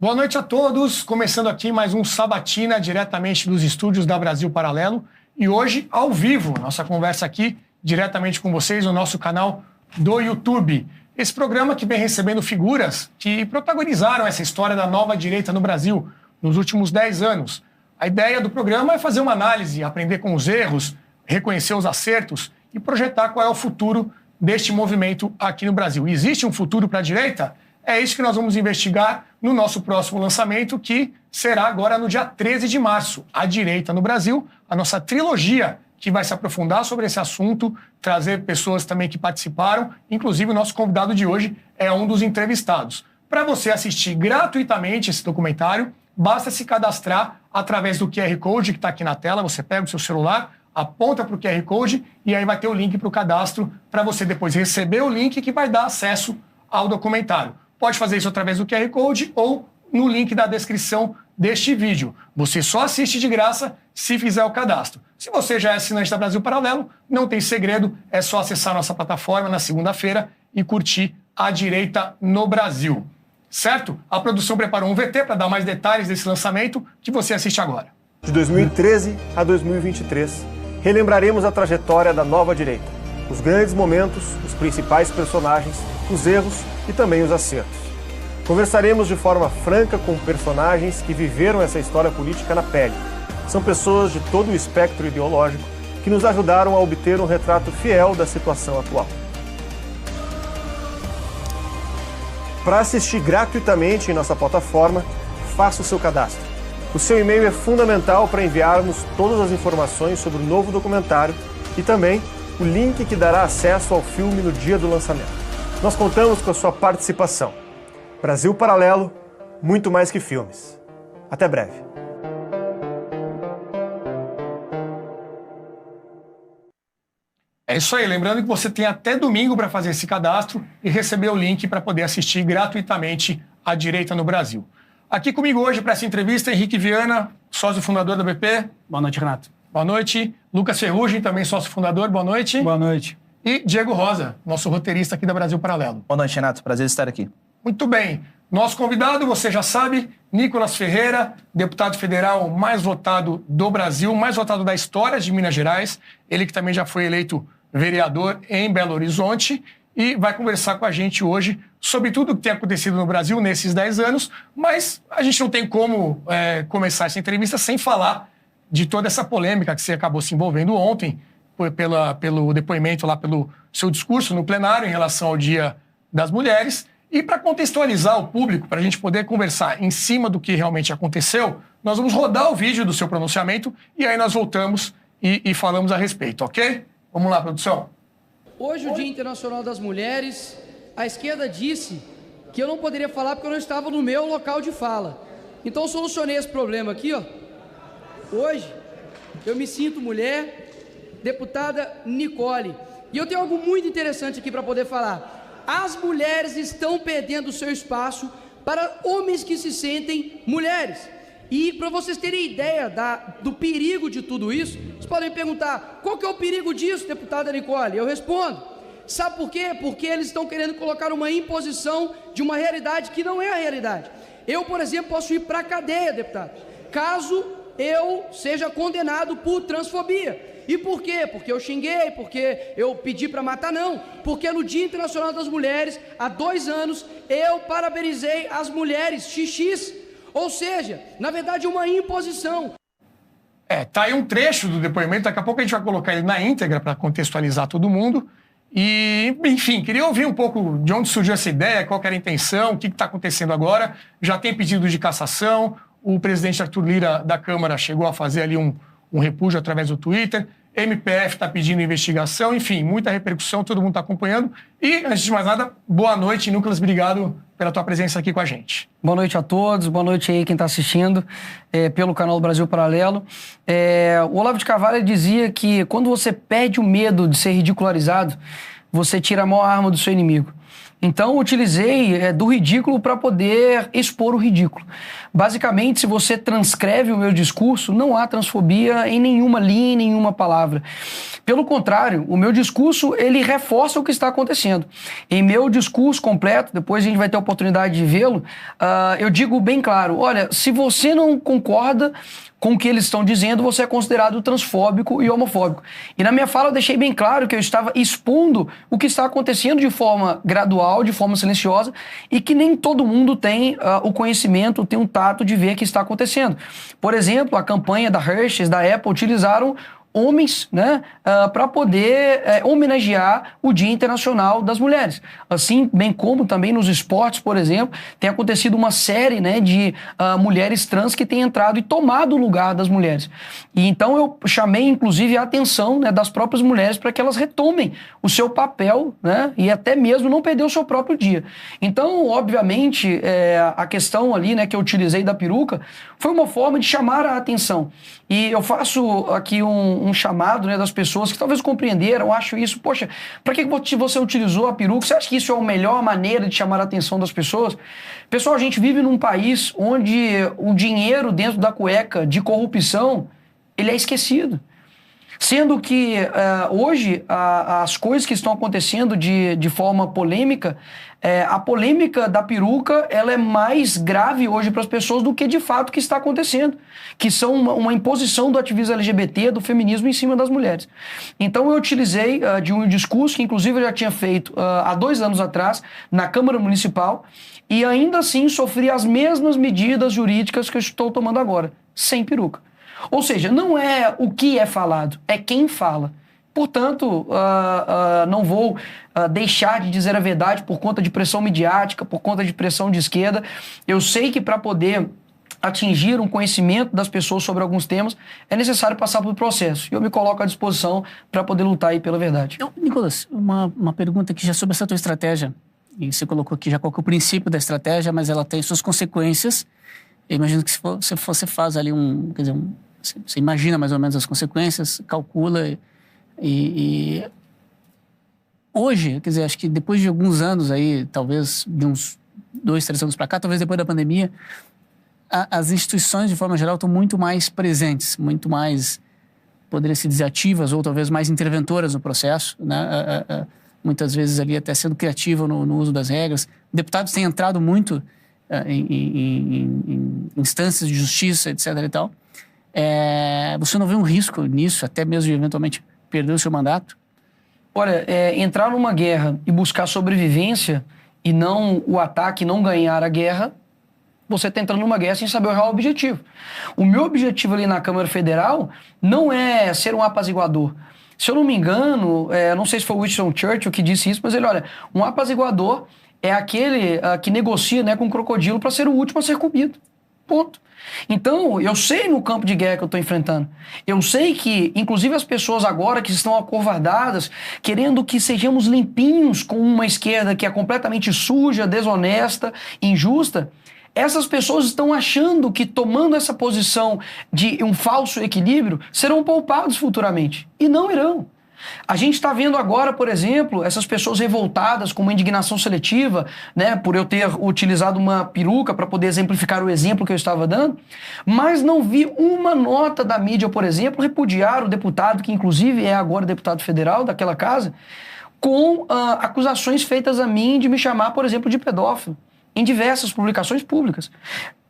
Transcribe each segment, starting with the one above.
Boa noite a todos, começando aqui mais um Sabatina, diretamente dos estúdios da Brasil Paralelo. E hoje, ao vivo, nossa conversa aqui, diretamente com vocês, no nosso canal do YouTube. Esse programa que vem recebendo figuras que protagonizaram essa história da nova direita no Brasil nos últimos 10 anos. A ideia do programa é fazer uma análise, aprender com os erros, reconhecer os acertos e projetar qual é o futuro deste movimento aqui no Brasil. Existe um futuro para a direita? É isso que nós vamos investigar no nosso próximo lançamento, que será agora no dia 13 de março. A Direita no Brasil, a nossa trilogia que vai se aprofundar sobre esse assunto, trazer pessoas também que participaram. Inclusive, o nosso convidado de hoje é um dos entrevistados. Para você assistir gratuitamente esse documentário, basta se cadastrar através do QR Code que está aqui na tela. Você pega o seu celular, aponta para o QR Code e aí vai ter o link para o cadastro para você depois receber o link que vai dar acesso ao documentário. Pode fazer isso através do QR Code ou no link da descrição deste vídeo. Você só assiste de graça se fizer o cadastro. Se você já é assinante da Brasil Paralelo, não tem segredo, é só acessar nossa plataforma na segunda-feira e curtir A Direita no Brasil. Certo? A produção preparou um VT para dar mais detalhes desse lançamento que você assiste agora. De 2013 a 2023, relembraremos a trajetória da nova direita, os grandes momentos, os principais personagens, os erros e também os acertos. Conversaremos de forma franca com personagens que viveram essa história política na pele. São pessoas de todo o espectro ideológico que nos ajudaram a obter um retrato fiel da situação atual. Para assistir gratuitamente em nossa plataforma, faça o seu cadastro. O seu e-mail é fundamental para enviarmos todas as informações sobre o novo documentário e também o link que dará acesso ao filme no dia do lançamento. Nós contamos com a sua participação. Brasil Paralelo, muito mais que filmes. Até breve. É isso aí, lembrando que você tem até domingo para fazer esse cadastro e receber o link para poder assistir gratuitamente A Direita no Brasil. Aqui comigo hoje para essa entrevista, Henrique Viana, sócio fundador da BP. Boa noite, Renato. Boa noite. Lucas Ferrugem, também sócio fundador. Boa noite. Boa noite. E Diego Rosa, nosso roteirista aqui da Brasil Paralelo. Boa noite, Renato. Prazer estar aqui. Muito bem. Nosso convidado, você já sabe, Nicolas Ferreira, deputado federal mais votado do Brasil, mais votado da história de Minas Gerais. Ele que também já foi eleito vereador em Belo Horizonte e vai conversar com a gente hoje sobre tudo o que tem acontecido no Brasil nesses 10 anos, mas a gente não tem como começar essa entrevista sem falar de toda essa polêmica que você acabou se envolvendo ontem, pelo depoimento lá, pelo seu discurso no plenário em relação ao Dia das Mulheres. E para contextualizar o público, para a gente poder conversar em cima do que realmente aconteceu, nós vamos rodar o vídeo do seu pronunciamento e aí nós voltamos e falamos a respeito, ok? Vamos lá, produção. Hoje, o Dia Internacional das Mulheres, a esquerda disse que eu não poderia falar porque eu não estava no meu local de fala. Então eu solucionei esse problema aqui, ó. Hoje, eu me sinto mulher, deputada Nicole. E eu tenho algo muito interessante aqui para poder falar. As mulheres estão perdendo o seu espaço para homens que se sentem mulheres. E para vocês terem ideia do perigo de tudo isso, vocês podem me perguntar, qual que é o perigo disso, deputada Nicole? Eu respondo, sabe por quê? Porque eles estão querendo colocar uma imposição de uma realidade que não é a realidade. Eu, por exemplo, posso ir para a cadeia, deputado, caso eu seja condenado por transfobia. E por quê? Porque eu xinguei, porque eu pedi para matar? Não, porque no Dia Internacional das Mulheres, há 2 anos, eu parabenizei as mulheres XX. Ou seja, na verdade, uma imposição. Tá aí um trecho do depoimento, daqui a pouco a gente vai colocar ele na íntegra para contextualizar todo mundo. E, enfim, queria ouvir um pouco de onde surgiu essa ideia, qual que era a intenção, o que está acontecendo agora. Já tem pedido de cassação, o presidente Arthur Lira da Câmara chegou a fazer ali um repúdio através do Twitter. MPF está pedindo investigação, enfim, muita repercussão, todo mundo está acompanhando. E, antes de mais nada, boa noite, Nicolas, obrigado pela tua presença aqui com a gente. Boa noite a todos, boa noite aí quem está assistindo pelo canal do Brasil Paralelo. O Olavo de Carvalho dizia que quando você perde o medo de ser ridicularizado, você tira a maior arma do seu inimigo. Então, utilizei do ridículo para poder expor o ridículo. Basicamente, se você transcreve o meu discurso, não há transfobia em nenhuma linha, em nenhuma palavra. Pelo contrário, o meu discurso, ele reforça o que está acontecendo. Em meu discurso completo, depois a gente vai ter a oportunidade de vê-lo, eu digo bem claro, olha, se você não concorda com o que eles estão dizendo, você é considerado transfóbico e homofóbico. E na minha fala eu deixei bem claro que eu estava expondo o que está acontecendo de forma gradual, de forma silenciosa, e que nem todo mundo tem o conhecimento, tem um tato de ver o que está acontecendo. Por exemplo, a campanha da Hershey, da Apple, utilizaram homens, né, para poder homenagear o Dia Internacional das Mulheres. Assim, bem como também nos esportes, por exemplo, tem acontecido uma série, né, de mulheres trans que têm entrado e tomado o lugar das mulheres. E então eu chamei, inclusive, a atenção, né, das próprias mulheres para que elas retomem o seu papel, né, e até mesmo não perder o seu próprio dia. Então, obviamente, a questão ali, né, que eu utilizei da peruca foi uma forma de chamar a atenção. E eu faço aqui um chamado, né, das pessoas que talvez compreenderam, acham isso, poxa, para que você utilizou a peruca? Você acha que isso é a melhor maneira de chamar a atenção das pessoas? Pessoal, a gente vive num país onde o dinheiro dentro da cueca de corrupção, ele é esquecido. Sendo que hoje as coisas que estão acontecendo de forma polêmica, a polêmica da peruca ela é mais grave hoje para as pessoas do que de fato o que está acontecendo, que são uma imposição do ativismo LGBT, do feminismo em cima das mulheres. Então eu utilizei de um discurso que inclusive eu já tinha feito há 2 anos atrás na Câmara Municipal e ainda assim sofri as mesmas medidas jurídicas que eu estou tomando agora, sem peruca. Ou seja, não é o que é falado, é quem fala. Portanto, não vou deixar de dizer a verdade por conta de pressão midiática, por conta de pressão de esquerda. Eu sei que para poder atingir um conhecimento das pessoas sobre alguns temas, é necessário passar por processo. E eu me coloco à disposição para poder lutar aí pela verdade. Então, Nicolas, uma pergunta aqui já sobre essa tua estratégia. E você colocou aqui já qual que é o princípio da estratégia, mas ela tem suas consequências. Eu imagino que se você faz ali você imagina mais ou menos as consequências, calcula e hoje, quer dizer, acho que depois de alguns anos aí, talvez de uns 2, 3 anos para cá, talvez depois da pandemia, as instituições de forma geral estão muito mais presentes, muito mais, poderia se dizer, ativas ou talvez mais interventoras no processo, né? Muitas vezes ali até sendo criativo no uso das regras. Deputados têm entrado muito em instâncias de justiça, etc. e tal. Você não vê um risco nisso, até mesmo de eventualmente perder o seu mandato? Olha, entrar numa guerra e buscar sobrevivência e não o ataque, não ganhar a guerra, você está entrando numa guerra sem saber o real objetivo. O meu objetivo ali na Câmara Federal não é ser um apaziguador. Se eu não me engano, não sei se foi o Winston Churchill que disse isso, mas ele, olha, um apaziguador é aquele que negocia, né, com o crocodilo para ser o último a ser comido. Ponto. Então, eu sei no campo de guerra que eu estou enfrentando. Eu sei que, inclusive as pessoas agora que estão acovardadas, querendo que sejamos limpinhos com uma esquerda que é completamente suja, desonesta, injusta, essas pessoas estão achando que tomando essa posição de um falso equilíbrio, serão poupados futuramente. E não irão. A gente está vendo agora, por exemplo, essas pessoas revoltadas com uma indignação seletiva, né, por eu ter utilizado uma peruca para poder exemplificar o exemplo que eu estava dando, mas não vi uma nota da mídia, por exemplo, repudiar o deputado, que inclusive é agora deputado federal daquela casa, com acusações feitas a mim de me chamar, por exemplo, de pedófilo, em diversas publicações públicas.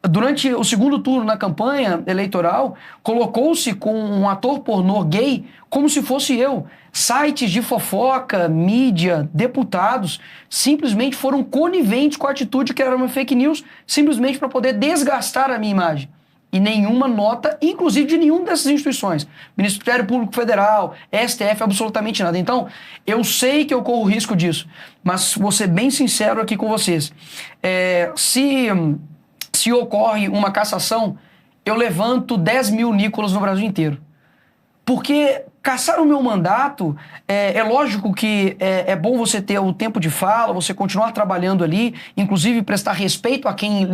Durante o segundo turno na campanha eleitoral, colocou-se com um ator pornô gay como se fosse eu. Sites de fofoca, mídia, deputados, simplesmente foram coniventes com a atitude que era uma fake news, simplesmente para poder desgastar a minha imagem. E nenhuma nota, inclusive de nenhuma dessas instituições. Ministério Público Federal, STF, absolutamente nada. Então, eu sei que eu corro o risco disso, mas vou ser bem sincero aqui com vocês. Se ocorre uma cassação, eu levanto 10 mil Nicolas no Brasil inteiro. Porque cassar o meu mandato, é lógico que é bom você ter o tempo de fala, você continuar trabalhando ali, inclusive prestar respeito a quem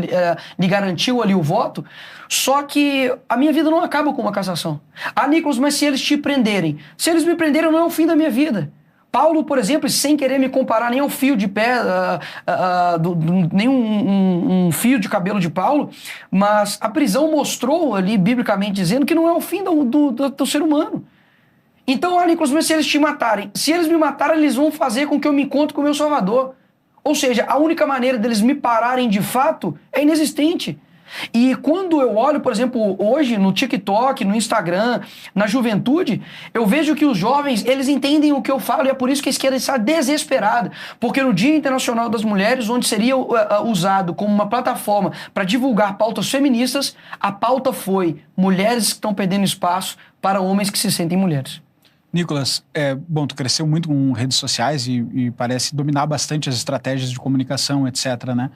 lhe garantiu ali o voto, só que a minha vida não acaba com uma cassação. Nicolas, mas se eles te prenderem? Se eles me prenderem, não é o fim da minha vida. Paulo, por exemplo, sem querer me comparar nem ao fio de pé, nem um fio de cabelo de Paulo, mas a prisão mostrou ali, biblicamente dizendo, que não é o fim do ser humano. Então, Nicolas, mas se eles te matarem, se eles me matarem, eles vão fazer com que eu me encontre com o meu Salvador. Ou seja, a única maneira deles me pararem de fato é inexistente. E quando eu olho, por exemplo, hoje no TikTok, no Instagram, na juventude, eu vejo que os jovens, eles entendem o que eu falo e é por isso que a esquerda está desesperada. Porque no Dia Internacional das Mulheres, onde seria usado como uma plataforma para divulgar pautas feministas, a pauta foi mulheres que estão perdendo espaço para homens que se sentem mulheres. Nicolas, bom, tu cresceu muito com redes sociais e parece dominar bastante as estratégias de comunicação, etc., né?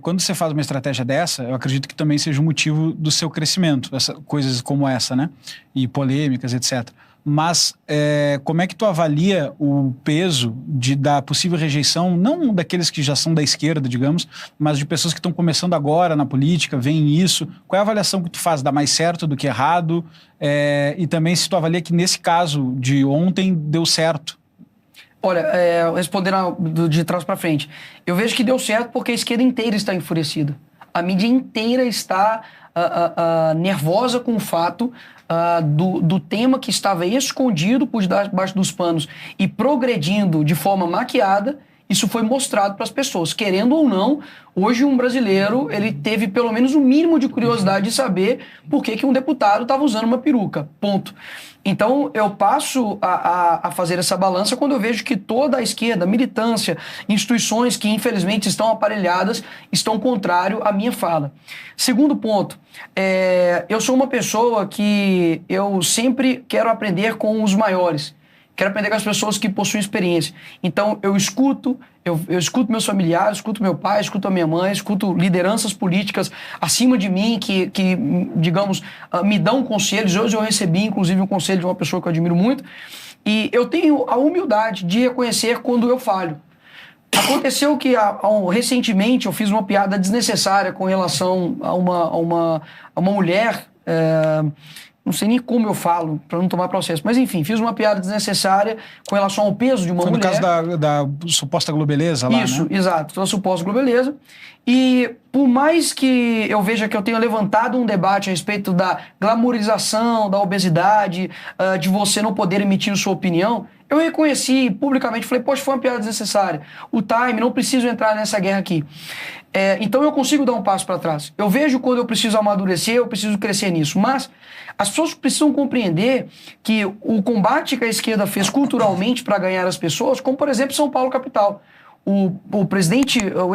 Quando você faz uma estratégia dessa, eu acredito que também seja um motivo do seu crescimento, coisas como essa, né? E polêmicas, etc. Mas como é que tu avalia o peso da possível rejeição, não daqueles que já são da esquerda, digamos, mas de pessoas que estão começando agora na política, veem isso? Qual é a avaliação que tu faz? Dá mais certo do que errado? E também se tu avalia que nesse caso de ontem deu certo? Olha, respondendo de trás para frente, eu vejo que deu certo porque a esquerda inteira está enfurecida. A mídia inteira está nervosa com o fato do tema que estava escondido por debaixo dos panos e progredindo de forma maquiada. Isso foi mostrado para as pessoas. Querendo ou não, hoje um brasileiro ele teve pelo menos um mínimo de curiosidade de saber por que um deputado estava usando uma peruca. Ponto. Então, eu passo a fazer essa balança quando eu vejo que toda a esquerda, militância, instituições que infelizmente estão aparelhadas, estão contrário à minha fala. Segundo ponto, eu sou uma pessoa que eu sempre quero aprender com os maiores. Quero aprender com as pessoas que possuem experiência. Então, eu escuto meus familiares, escuto meu pai, escuto a minha mãe, escuto lideranças políticas acima de mim que digamos, me dão conselhos. Hoje eu recebi, inclusive, um conselho de uma pessoa que eu admiro muito. E eu tenho a humildade de reconhecer quando eu falho. Aconteceu que recentemente eu fiz uma piada desnecessária com relação a uma mulher... não sei nem como eu falo, para não tomar processo. Mas, enfim, fiz uma piada desnecessária com relação ao peso de uma mulher. Foi no caso da suposta globeleza lá, Isso, né? Exato, da suposta globeleza. E por mais que eu veja que eu tenha levantado um debate a respeito da glamorização, da obesidade, de você não poder emitir sua opinião, eu reconheci publicamente, falei, poxa, foi uma piada desnecessária. O time, não preciso entrar nessa guerra aqui. Então eu consigo dar um passo para trás. Eu vejo quando eu preciso amadurecer, eu preciso crescer nisso. Mas as pessoas precisam compreender que o combate que a esquerda fez culturalmente para ganhar as pessoas, como por exemplo São Paulo capital. O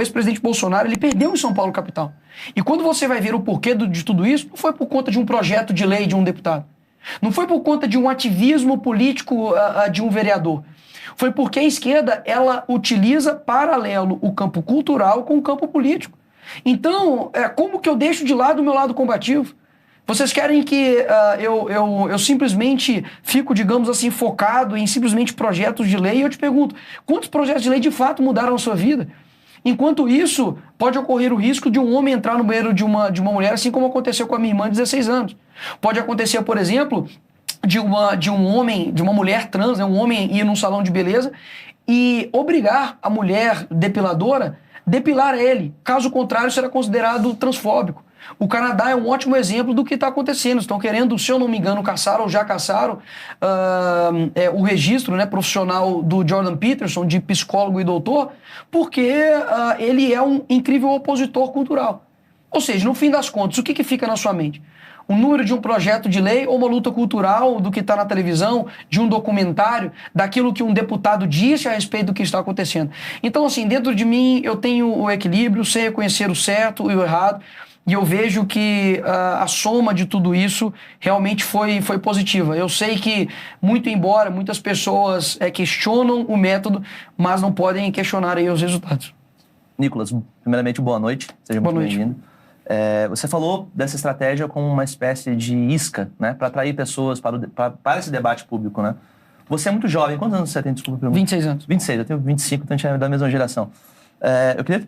ex-presidente Bolsonaro, ele perdeu em São Paulo capital. E quando você vai ver o porquê de tudo isso, não foi por conta de um projeto de lei de um deputado. Não foi por conta de um ativismo político de um vereador. Foi porque a esquerda, ela utiliza paralelo o campo cultural com o campo político. Então, como que eu deixo de lado o meu lado combativo? Vocês querem que eu simplesmente fico, digamos assim, focado em simplesmente projetos de lei? E eu te pergunto, quantos projetos de lei de fato mudaram a sua vida? Enquanto isso, pode ocorrer o risco de um homem entrar no banheiro de uma mulher, assim como aconteceu com a minha irmã de 16 anos. Pode acontecer, por exemplo, de uma mulher trans, um homem ir num salão de beleza e obrigar a mulher depiladora a depilar ele. Caso contrário, será considerado transfóbico. O Canadá é um ótimo exemplo do que está acontecendo. Estão querendo, se eu não me engano, caçar ou já caçaram o registro, né, profissional do Jordan Peterson, de psicólogo e doutor, porque ele é um incrível opositor cultural. Ou seja, no fim das contas, o que fica na sua mente? O número de um projeto de lei ou uma luta cultural do que está na televisão, de um documentário, daquilo que um deputado disse a respeito do que está acontecendo. Então, assim, dentro de mim eu tenho o equilíbrio, sei reconhecer o certo e o errado, e eu vejo que a soma de tudo isso realmente foi positiva. Eu sei que, muito embora muitas pessoas questionam o método, mas não podem questionar aí os resultados. Nicolas, primeiramente, boa noite. Seja muito bem-vindo. Você falou dessa estratégia como uma espécie de isca, né, para atrair pessoas para esse debate público, né? Você é muito jovem. Quantos anos você tem? Desculpa a pergunta. 26 anos. 26, eu tenho 25, então a gente é da mesma geração. Eu queria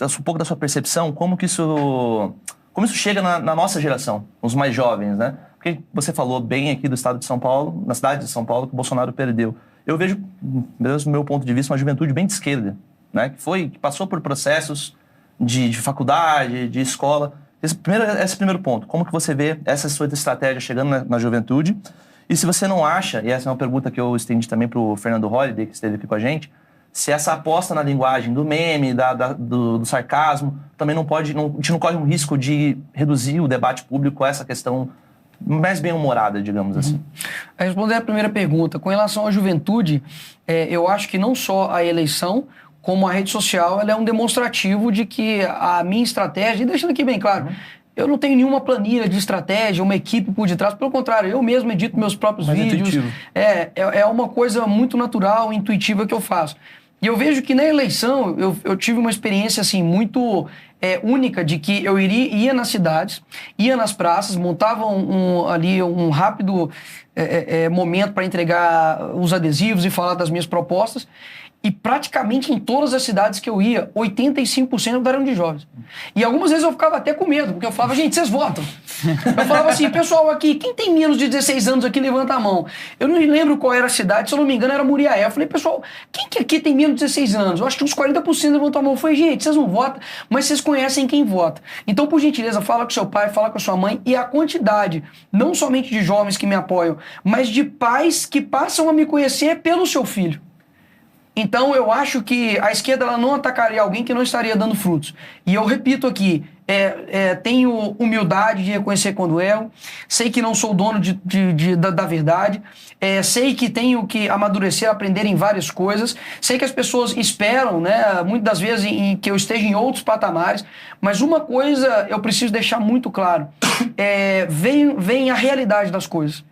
um pouco da sua percepção, como isso chega na nossa geração, os mais jovens, né? Porque você falou bem aqui do estado de São Paulo, na cidade de São Paulo, que o Bolsonaro perdeu. Eu vejo, do meu ponto de vista, uma juventude bem de esquerda, né? Que passou por processos de faculdade, de escola. Esse primeiro ponto, como que você vê essa sua estratégia chegando na juventude? E se você não acha, e essa é uma pergunta que eu estendi também para o Fernando Holliday, que esteve aqui com a gente, se essa aposta na linguagem do meme, do sarcasmo, também a gente não corre um risco de reduzir o debate público a essa questão mais bem-humorada, digamos assim. A responder a primeira pergunta, com relação à juventude, eu acho que não só a eleição, como a rede social, ela é um demonstrativo de que a minha estratégia, e deixando aqui bem claro, eu não tenho nenhuma planilha de estratégia, uma equipe por detrás, pelo contrário, eu mesmo edito meus próprios vídeos. É uma coisa muito natural, intuitiva que eu faço. E eu vejo que na eleição eu tive uma experiência assim muito única de que eu ia nas cidades, ia nas praças, montava ali um rápido momento para entregar os adesivos e falar das minhas propostas. E praticamente em todas as cidades que eu ia, 85% eram de jovens. E algumas vezes eu ficava até com medo, porque eu falava, gente, vocês votam? Eu falava assim, pessoal aqui, quem tem menos de 16 anos aqui, levanta a mão. Eu não lembro qual era a cidade, se eu não me engano era Muriaé. Eu falei, pessoal, quem que aqui tem menos de 16 anos? Eu acho que uns 40% levantou a mão. Eu falei, gente, vocês não votam, mas vocês conhecem quem vota. Então, por gentileza, fala com seu pai, fala com a sua mãe, e a quantidade, não somente de jovens que me apoiam, mas de pais que passam a me conhecer pelo seu filho. Então, eu acho que a esquerda ela não atacaria alguém que não estaria dando frutos. E eu repito aqui, tenho humildade de reconhecer quando erro, sei que não sou dono da verdade, sei que tenho que amadurecer, aprender em várias coisas, sei que as pessoas esperam, né, muitas das vezes que eu esteja em outros patamares, mas uma coisa eu preciso deixar muito claro, vem a realidade das coisas.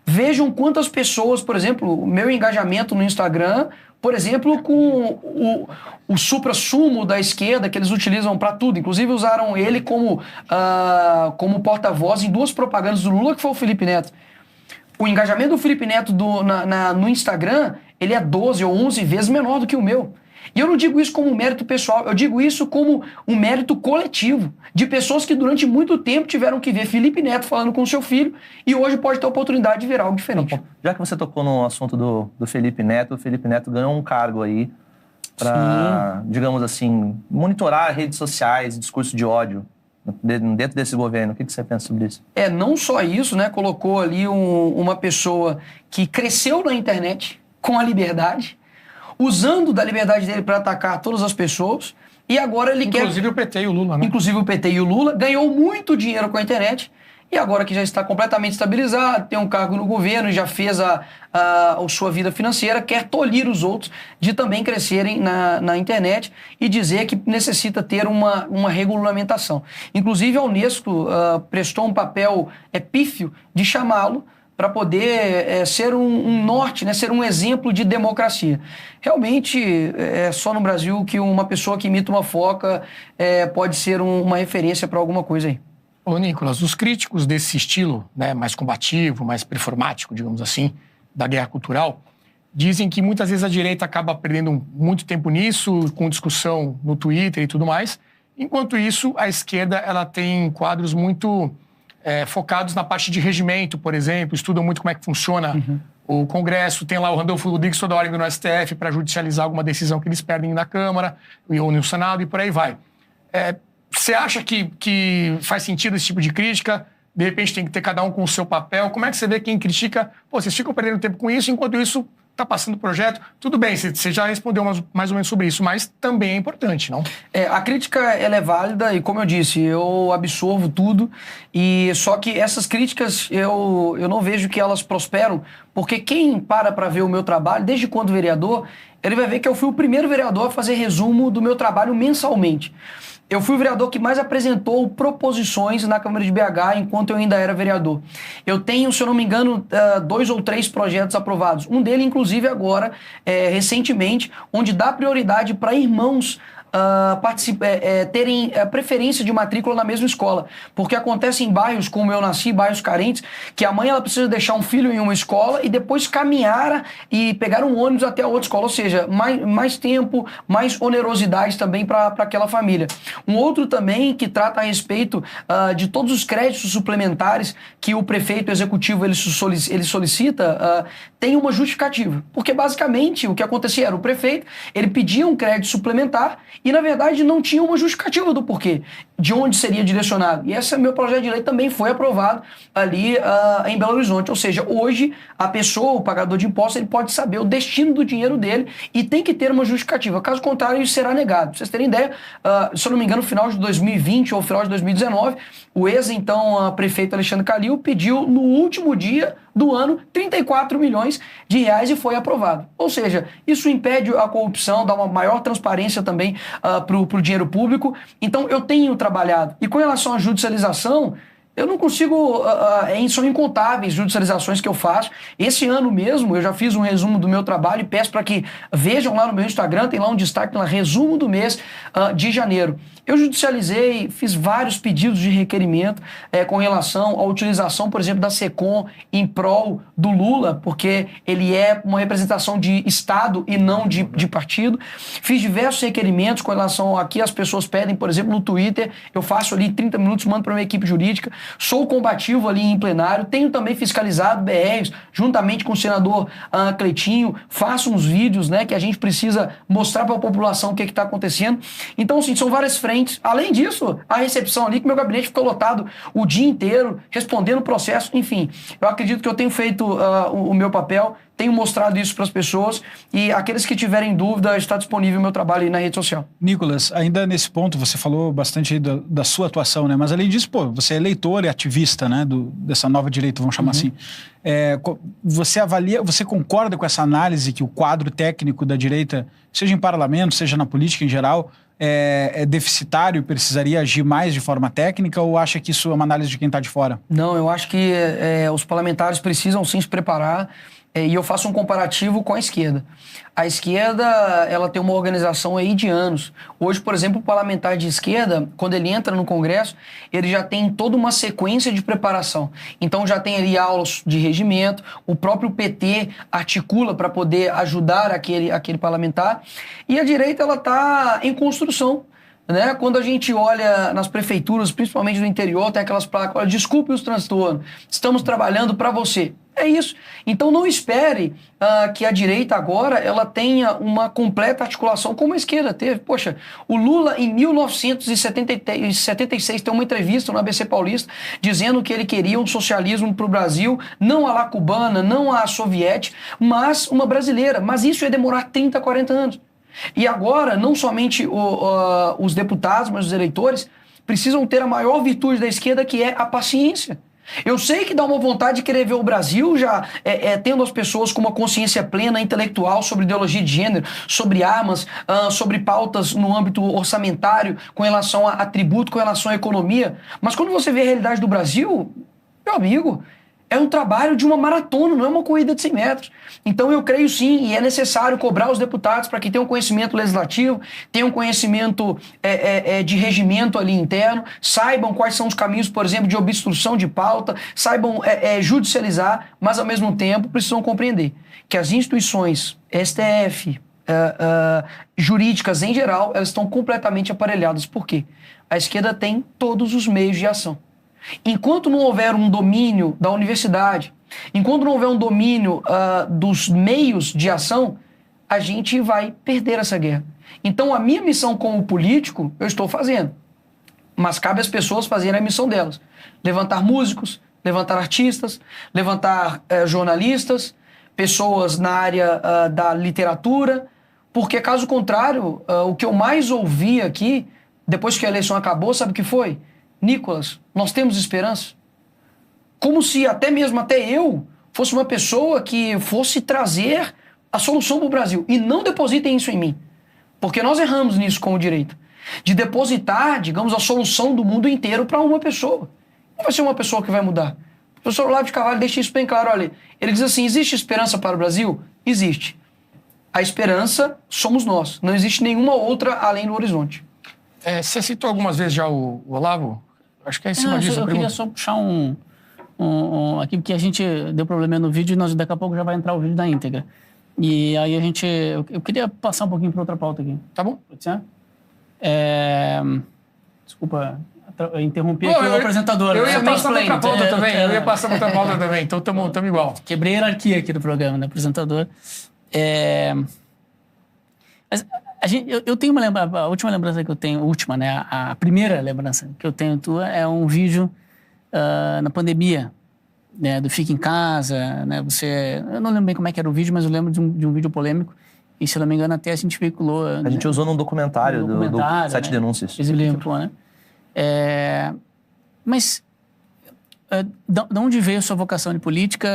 Vejam quantas pessoas, por exemplo, o meu engajamento no Instagram, por exemplo, com o suprassumo da esquerda, que eles utilizam para tudo. Inclusive, usaram ele como porta-voz em 2 propagandas do Lula, que foi o Felipe Neto. O engajamento do Felipe Neto no Instagram, ele é 12 ou 11 vezes menor do que o meu. E eu não digo isso como um mérito pessoal, eu digo isso como um mérito coletivo, de pessoas que durante muito tempo tiveram que ver Felipe Neto falando com o seu filho e hoje pode ter a oportunidade de ver algo diferente. Já que você tocou no assunto do Felipe Neto, o Felipe Neto ganhou um cargo aí para, digamos assim, monitorar redes sociais e discurso de ódio dentro desse governo. O que você pensa sobre isso? Não só isso, né? Colocou ali uma pessoa que cresceu na internet com a liberdade, usando da liberdade dele para atacar todas as pessoas, e agora ele quer... Inclusive o PT e o Lula, né? Inclusive o PT e o Lula, ganhou muito dinheiro com a internet, e agora que já está completamente estabilizado, tem um cargo no governo, já fez a sua vida financeira, quer tolir os outros de também crescerem na internet e dizer que necessita ter uma regulamentação. Inclusive a Unesco prestou um papel pífio de chamá-lo para poder ser um norte, né, ser um exemplo de democracia. Realmente, é só no Brasil que uma pessoa que imita uma foca pode ser uma referência para alguma coisa aí. Ô, Nicolas, os críticos desse estilo, né, mais combativo, mais performático, digamos assim, da guerra cultural, dizem que muitas vezes a direita acaba perdendo muito tempo nisso, com discussão no Twitter e tudo mais. Enquanto isso, a esquerda ela tem quadros muito... focados na parte de regimento, por exemplo, estudam muito como é que funciona o Congresso, tem lá o Randolfo Rodrigues toda hora indo no STF para judicializar alguma decisão que eles perdem na Câmara ou no Senado e por aí vai. Você acha que faz sentido esse tipo de crítica? De repente tem que ter cada um com o seu papel? Como é que você vê quem critica? Pô, vocês ficam perdendo tempo com isso, enquanto isso está passando o projeto. Tudo bem, você já respondeu mais ou menos sobre isso, mas também é importante, não? A crítica ela é válida e, como eu disse, eu absorvo tudo, e só que essas críticas eu não vejo que elas prosperam, porque quem para ver o meu trabalho, desde quando vereador, ele vai ver que eu fui o primeiro vereador a fazer resumo do meu trabalho mensalmente. Eu fui o vereador que mais apresentou proposições na Câmara de BH enquanto eu ainda era vereador. Eu tenho, se eu não me engano, 2 ou 3 projetos aprovados. Um deles, inclusive, agora, recentemente, onde dá prioridade para irmãos terem preferência de matrícula na mesma escola. Porque acontece em bairros como eu nasci, bairros carentes, que a mãe ela precisa deixar um filho em uma escola e depois caminhar e pegar um ônibus até a outra escola. Ou seja, mais tempo, mais onerosidade também para aquela família. Um outro também que trata a respeito de todos os créditos suplementares que o prefeito executivo ele solicita, tem uma justificativa. Porque basicamente o que acontecia era o prefeito, ele pedia um crédito suplementar e, na verdade, não tinha uma justificativa do porquê, de onde seria direcionado. E esse meu projeto de lei também foi aprovado ali em Belo Horizonte. Ou seja, hoje a pessoa, o pagador de impostos, ele pode saber o destino do dinheiro dele e tem que ter uma justificativa. Caso contrário, isso será negado. Pra vocês terem ideia, se eu não me engano, no final de 2020 ou final de 2019, o ex-então prefeito Alexandre Calil pediu no último dia do ano 34 milhões de reais e foi aprovado. Ou seja, isso impede a corrupção, dá uma maior transparência também para o dinheiro público. Então, eu tenho trabalhado. E com relação à judicialização, eu não consigo, são incontáveis judicializações que eu faço. Esse ano mesmo, eu já fiz um resumo do meu trabalho e peço para que vejam lá no meu Instagram, tem lá um destaque, lá, resumo do mês de janeiro. Eu judicializei, fiz vários pedidos de requerimento com relação à utilização, por exemplo, da SECOM em prol do Lula, porque ele é uma representação de Estado e não de partido. Fiz diversos requerimentos com relação a que as pessoas pedem, por exemplo, no Twitter. Eu faço ali 30 minutos, mando para a minha equipe jurídica. Sou combativo ali em plenário. Tenho também fiscalizado BRs, juntamente com o senador Cleitinho. Faço uns vídeos, né, que a gente precisa mostrar para a população o que está acontecendo. Então, assim, são várias frentes. Além disso, a recepção ali, que meu gabinete ficou lotado o dia inteiro, respondendo o processo. Enfim, eu acredito que eu tenho feito o meu papel, tenho mostrado isso para as pessoas e aqueles que tiverem dúvida, está disponível o meu trabalho aí na rede social. Nicolas, ainda nesse ponto, você falou bastante aí da sua atuação, né? Mas além disso, você é eleitor e ativista, né? Dessa nova direita, vamos chamar assim. Você avalia, você concorda com essa análise que o quadro técnico da direita, seja em parlamento, seja na política em geral, é deficitário e precisaria agir mais de forma técnica, ou acha que isso é uma análise de quem está de fora? Não, eu acho que os parlamentares precisam sim se preparar, e eu faço um comparativo com a esquerda. A esquerda, ela tem uma organização aí de anos. Hoje, por exemplo, o parlamentar de esquerda, quando ele entra no Congresso, ele já tem toda uma sequência de preparação. Então já tem ali aulas de regimento, o próprio PT articula para poder ajudar aquele parlamentar, e a direita ela está em construção. Né? Quando a gente olha nas prefeituras, principalmente do interior, tem aquelas placas, olha, desculpe os transtornos, estamos trabalhando para você. É isso. Então não espere que a direita agora ela tenha uma completa articulação como a esquerda teve. Poxa, o Lula em 1976 tem uma entrevista no ABC Paulista dizendo que ele queria um socialismo para o Brasil, não a la cubana, não a soviética, mas uma brasileira. Mas isso ia demorar 30, 40 anos. E agora, não somente os deputados, mas os eleitores precisam ter a maior virtude da esquerda, que é a paciência. Eu sei que dá uma vontade de querer ver o Brasil já tendo as pessoas com uma consciência plena, intelectual, sobre ideologia de gênero, sobre armas, sobre pautas no âmbito orçamentário, com relação a tributo, com relação à economia. Mas quando você vê a realidade do Brasil, meu amigo, é um trabalho de uma maratona, não é uma corrida de 100 metros. Então eu creio sim, e é necessário cobrar os deputados para que tenham conhecimento legislativo, tenham conhecimento de regimento ali interno, saibam quais são os caminhos, por exemplo, de obstrução de pauta, saibam judicializar, mas ao mesmo tempo precisam compreender que as instituições, STF, jurídicas em geral, elas estão completamente aparelhadas. Por quê? A esquerda tem todos os meios de ação. Enquanto não houver um domínio da universidade, enquanto não houver um domínio dos meios de ação, a gente vai perder essa guerra. Então, a minha missão como político, eu estou fazendo. Mas cabe às pessoas fazerem a missão delas. Levantar músicos, levantar artistas, levantar jornalistas, pessoas na área da literatura, porque, caso contrário, o que eu mais ouvi aqui, depois que a eleição acabou, sabe o que foi? Nicolas, nós temos esperança? Como se até eu fosse uma pessoa que fosse trazer a solução para o Brasil. E não depositem isso em mim. Porque nós erramos nisso como direita. De depositar, digamos, a solução do mundo inteiro para uma pessoa. Não vai ser uma pessoa que vai mudar. O professor Olavo de Carvalho deixa isso bem claro. Olha, ele diz assim, existe esperança para o Brasil? Existe. A esperança somos nós. Não existe nenhuma outra além do horizonte. Você citou algumas vezes já o Olavo? Acho que é em cima disso. Eu queria só puxar aqui, porque a gente deu problema no vídeo e daqui a pouco já vai entrar o vídeo da íntegra. E aí eu queria passar um pouquinho para outra pauta aqui. Tá bom. Pode ser? Desculpa, eu interrompi aqui o apresentador. Eu ia passar para outra pauta também. Eu ia passar para outra pauta também. Então estamos igual. Quebrei a hierarquia aqui do programa, né? Apresentador. Mas Eu tenho uma lembrança, a última lembrança que eu tenho, né? A primeira lembrança que eu tenho tua é um vídeo na pandemia, né? Do Fica em Casa, né? Eu não lembro bem como é que era o vídeo, mas eu lembro de um vídeo polêmico. E, se eu não me engano, até a gente veiculou... A gente usou num documentário, do Sete Denúncias. Eu lembro, né? Mas, de onde veio a sua vocação de política?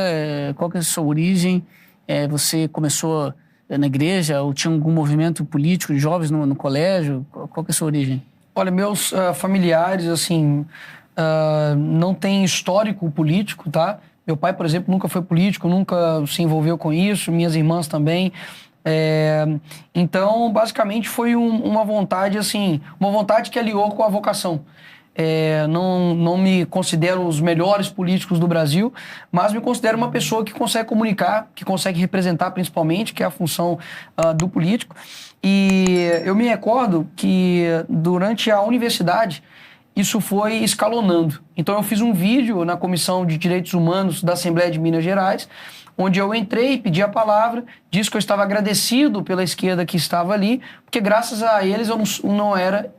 Qual que é a sua origem? Você começou na igreja ou tinha algum movimento político de jovens no colégio? Qual que é a sua origem? Olha, meus familiares, assim, não têm histórico político, tá? Meu pai, por exemplo, nunca foi político, nunca se envolveu com isso, minhas irmãs também. Então, basicamente, foi uma vontade, assim, uma vontade que aliou com a vocação. Não me considero os melhores políticos do Brasil, mas me considero uma pessoa que consegue comunicar, que consegue representar principalmente, que é a função do político. E eu me recordo que durante a universidade isso foi escalonando. Então eu fiz um vídeo na Comissão de Direitos Humanos da Assembleia de Minas Gerais, onde eu entrei, pedi a palavra, disse que eu estava agradecido pela esquerda que estava ali, porque graças a eles eu não era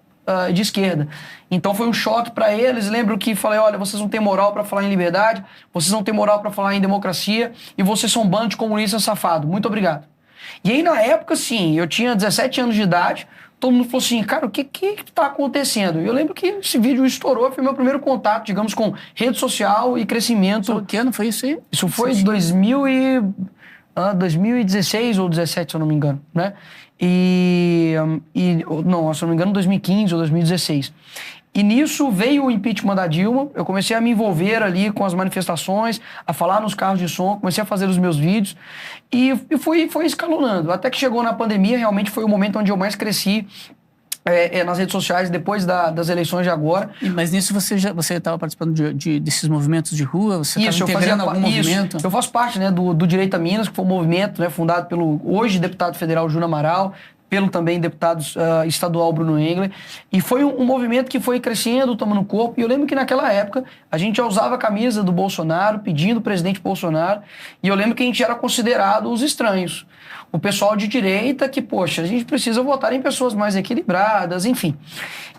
de esquerda. Então foi um choque para eles. Lembro que falei, olha, vocês não têm moral para falar em liberdade, vocês não têm moral para falar em democracia e vocês são um bando de comunistas safados. Muito obrigado. E aí, na época, sim, eu tinha 17 anos de idade, todo mundo falou assim, cara, o que está acontecendo? E eu lembro que esse vídeo estourou, foi meu primeiro contato, digamos, com rede social e crescimento. Que ano foi isso aí? Isso foi em 2016 ou 2017, se eu não me engano, né? Não, se eu não me engano, 2015 ou 2016. E nisso veio o impeachment da Dilma, eu comecei a me envolver ali com as manifestações, a falar nos carros de som, comecei a fazer os meus vídeos e foi escalonando. Até que chegou na pandemia, realmente foi o momento onde eu mais cresci nas redes sociais, depois das eleições de agora. Mas nisso você estava participando desses movimentos de rua? Você estava integrando algum movimento? Eu faço parte, né, do Direito a Minas, que foi um movimento, né, fundado pelo hoje deputado federal Júnior Amaral, pelo também deputado estadual Bruno Engler, e foi um movimento que foi crescendo, tomando corpo, e eu lembro que naquela época a gente já usava a camisa do Bolsonaro, pedindo o presidente Bolsonaro, e eu lembro que a gente era considerado os estranhos. O pessoal de direita que, poxa, a gente precisa votar em pessoas mais equilibradas, enfim.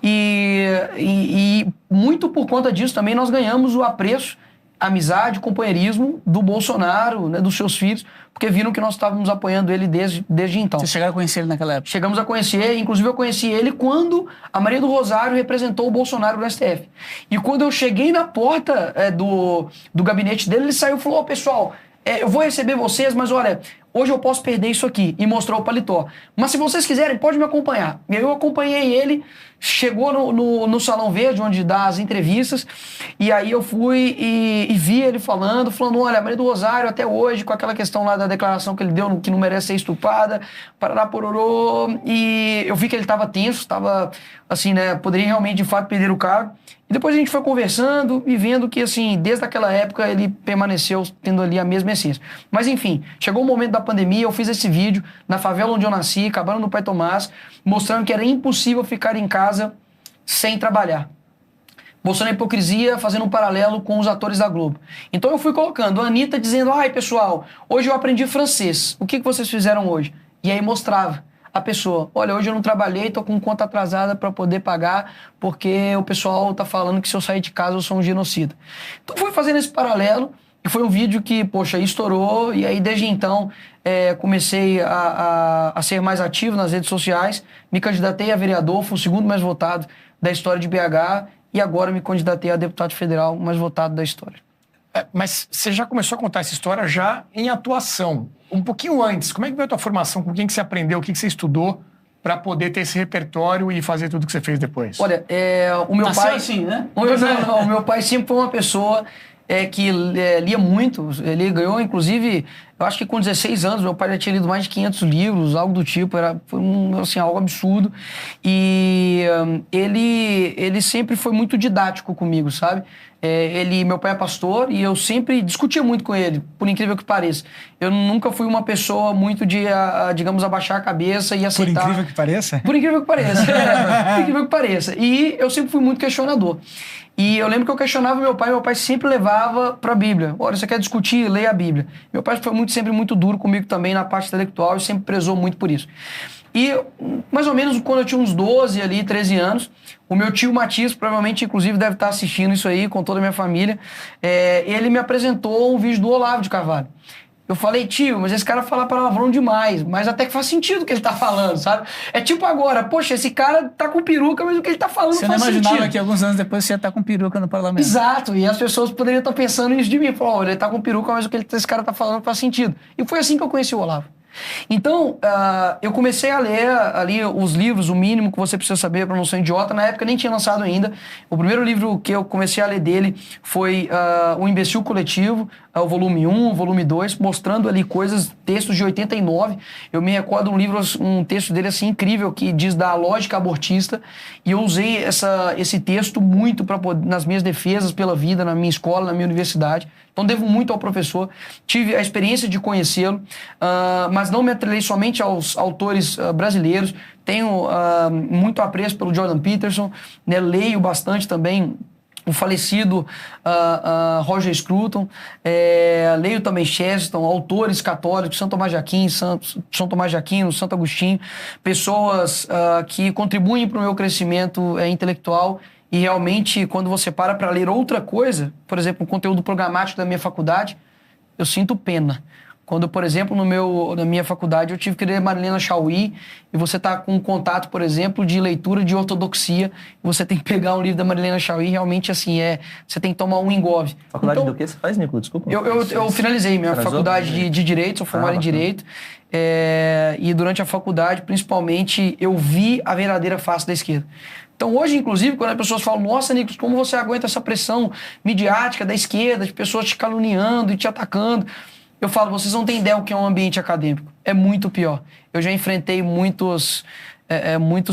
E muito por conta disso também nós ganhamos o apreço, amizade, companheirismo do Bolsonaro, né, dos seus filhos, porque viram que nós estávamos apoiando ele desde então. Vocês chegaram a conhecer ele naquela época? Chegamos a conhecer, inclusive eu conheci ele quando a Maria do Rosário representou o Bolsonaro no STF. E quando eu cheguei na porta do gabinete dele, ele saiu e falou, pessoal, eu vou receber vocês, mas olha, hoje eu posso perder isso aqui, e mostrou o paletó. Mas se vocês quiserem, pode me acompanhar. E eu acompanhei ele, chegou no Salão Verde, onde dá as entrevistas, e aí eu fui e vi ele falando, olha, Maria do Rosário até hoje, com aquela questão lá da declaração que ele deu, que não merece ser estuprada, parará pororô, e eu vi que ele estava tenso, estava assim, né, poderia realmente de fato perder o cargo. E depois a gente foi conversando e vendo que, assim, desde aquela época ele permaneceu tendo ali a mesma essência. Mas, enfim, chegou o momento da pandemia, eu fiz esse vídeo na favela onde eu nasci, Cabana do Pai Tomás, mostrando que era impossível ficar em casa sem trabalhar. Mostrando a hipocrisia, fazendo um paralelo com os atores da Globo. Então eu fui colocando a Anitta dizendo, ai, pessoal, hoje eu aprendi francês, o que vocês fizeram hoje? E aí mostrava a pessoa, olha, hoje eu não trabalhei, tô com conta atrasada para poder pagar, porque o pessoal tá falando que se eu sair de casa eu sou um genocida. Então fui fazendo esse paralelo, e foi um vídeo que, poxa, estourou, e aí desde então comecei a ser mais ativo nas redes sociais, me candidatei a vereador, fui o segundo mais votado da história de BH, e agora me candidatei a deputado federal mais votado da história. Mas você já começou a contar essa história já em atuação. Um pouquinho antes, como é que veio a tua formação? Com quem que você aprendeu? O que você estudou para poder ter esse repertório e fazer tudo que você fez depois? Olha, o meu Nasceu pai... assim, né? Não, o meu pai sempre foi uma pessoa que lia muito. Ele ganhou, inclusive, eu acho que com 16 anos, meu pai já tinha lido mais de 500 livros, algo do tipo, foi assim, algo absurdo. E ele sempre foi muito didático comigo, sabe? Meu pai é pastor e eu sempre discutia muito com ele, por incrível que pareça. Eu nunca fui uma pessoa muito de, digamos, abaixar a cabeça e aceitar... Por incrível que pareça? Por incrível que pareça, por incrível que pareça. E eu sempre fui muito questionador. E eu lembro que eu questionava meu pai sempre levava para a Bíblia. Olha, você quer discutir? Leia a Bíblia. Meu pai foi muito sempre muito duro comigo também na parte intelectual e sempre prezou muito por isso. E, mais ou menos, quando eu tinha uns 12 ali, 13 anos, o meu tio Matias, provavelmente, inclusive, deve estar assistindo isso aí com toda a minha família, ele me apresentou um vídeo do Olavo de Carvalho. Eu falei, tio, mas esse cara fala palavrão demais, mas até que faz sentido o que ele tá falando, sabe? É tipo agora, poxa, esse cara tá com peruca, mas o que ele tá falando Você faz não sentido. imaginava que alguns anos depois você ia estar com peruca no parlamento. Exato, e as pessoas poderiam estar pensando isso de mim. Falar, ele tá com peruca, mas o que esse cara tá falando faz sentido. E foi assim que eu conheci o Olavo. Então, eu comecei a ler ali os livros, o mínimo que você precisa saber para não ser idiota. Na época nem tinha lançado ainda. O primeiro livro que eu comecei a ler dele foi O Imbecil Coletivo, o volume 1, o volume 2, mostrando ali coisas, textos de 89. Eu me recordo um texto dele assim incrível, que diz da lógica abortista, e eu usei esse texto muito nas minhas defesas pela vida, na minha escola, na minha universidade. Então devo muito ao professor, tive a experiência de conhecê-lo, mas não me atrelei somente aos autores brasileiros. Tenho muito apreço pelo Jordan Peterson, né? Leio bastante também o falecido Roger Scruton, leio também Chesterton, autores católicos, São Tomás de Aquino, Santo Agostinho, pessoas que contribuem para o meu crescimento intelectual. E realmente, quando você para ler outra coisa, por exemplo, o conteúdo programático da minha faculdade, eu sinto pena. Quando, por exemplo, na minha faculdade, eu tive que ler Marilena Chauí, e você está com um contato, por exemplo, de leitura de ortodoxia, e você tem que pegar um livro da Marilena Chauí, realmente, assim, você tem que tomar um engolve. Faculdade então, do que você faz, Nicolas? Desculpa. Eu finalizei minha faculdade de Direito, sou formado em Direito, e durante a faculdade, principalmente, eu vi a verdadeira face da esquerda. Então, hoje, inclusive, quando as pessoas falam, nossa, Nicolas, como você aguenta essa pressão midiática da esquerda, de pessoas te caluniando e te atacando? Eu falo, vocês não têm ideia o que é um ambiente acadêmico. É muito pior. Eu já enfrentei muitos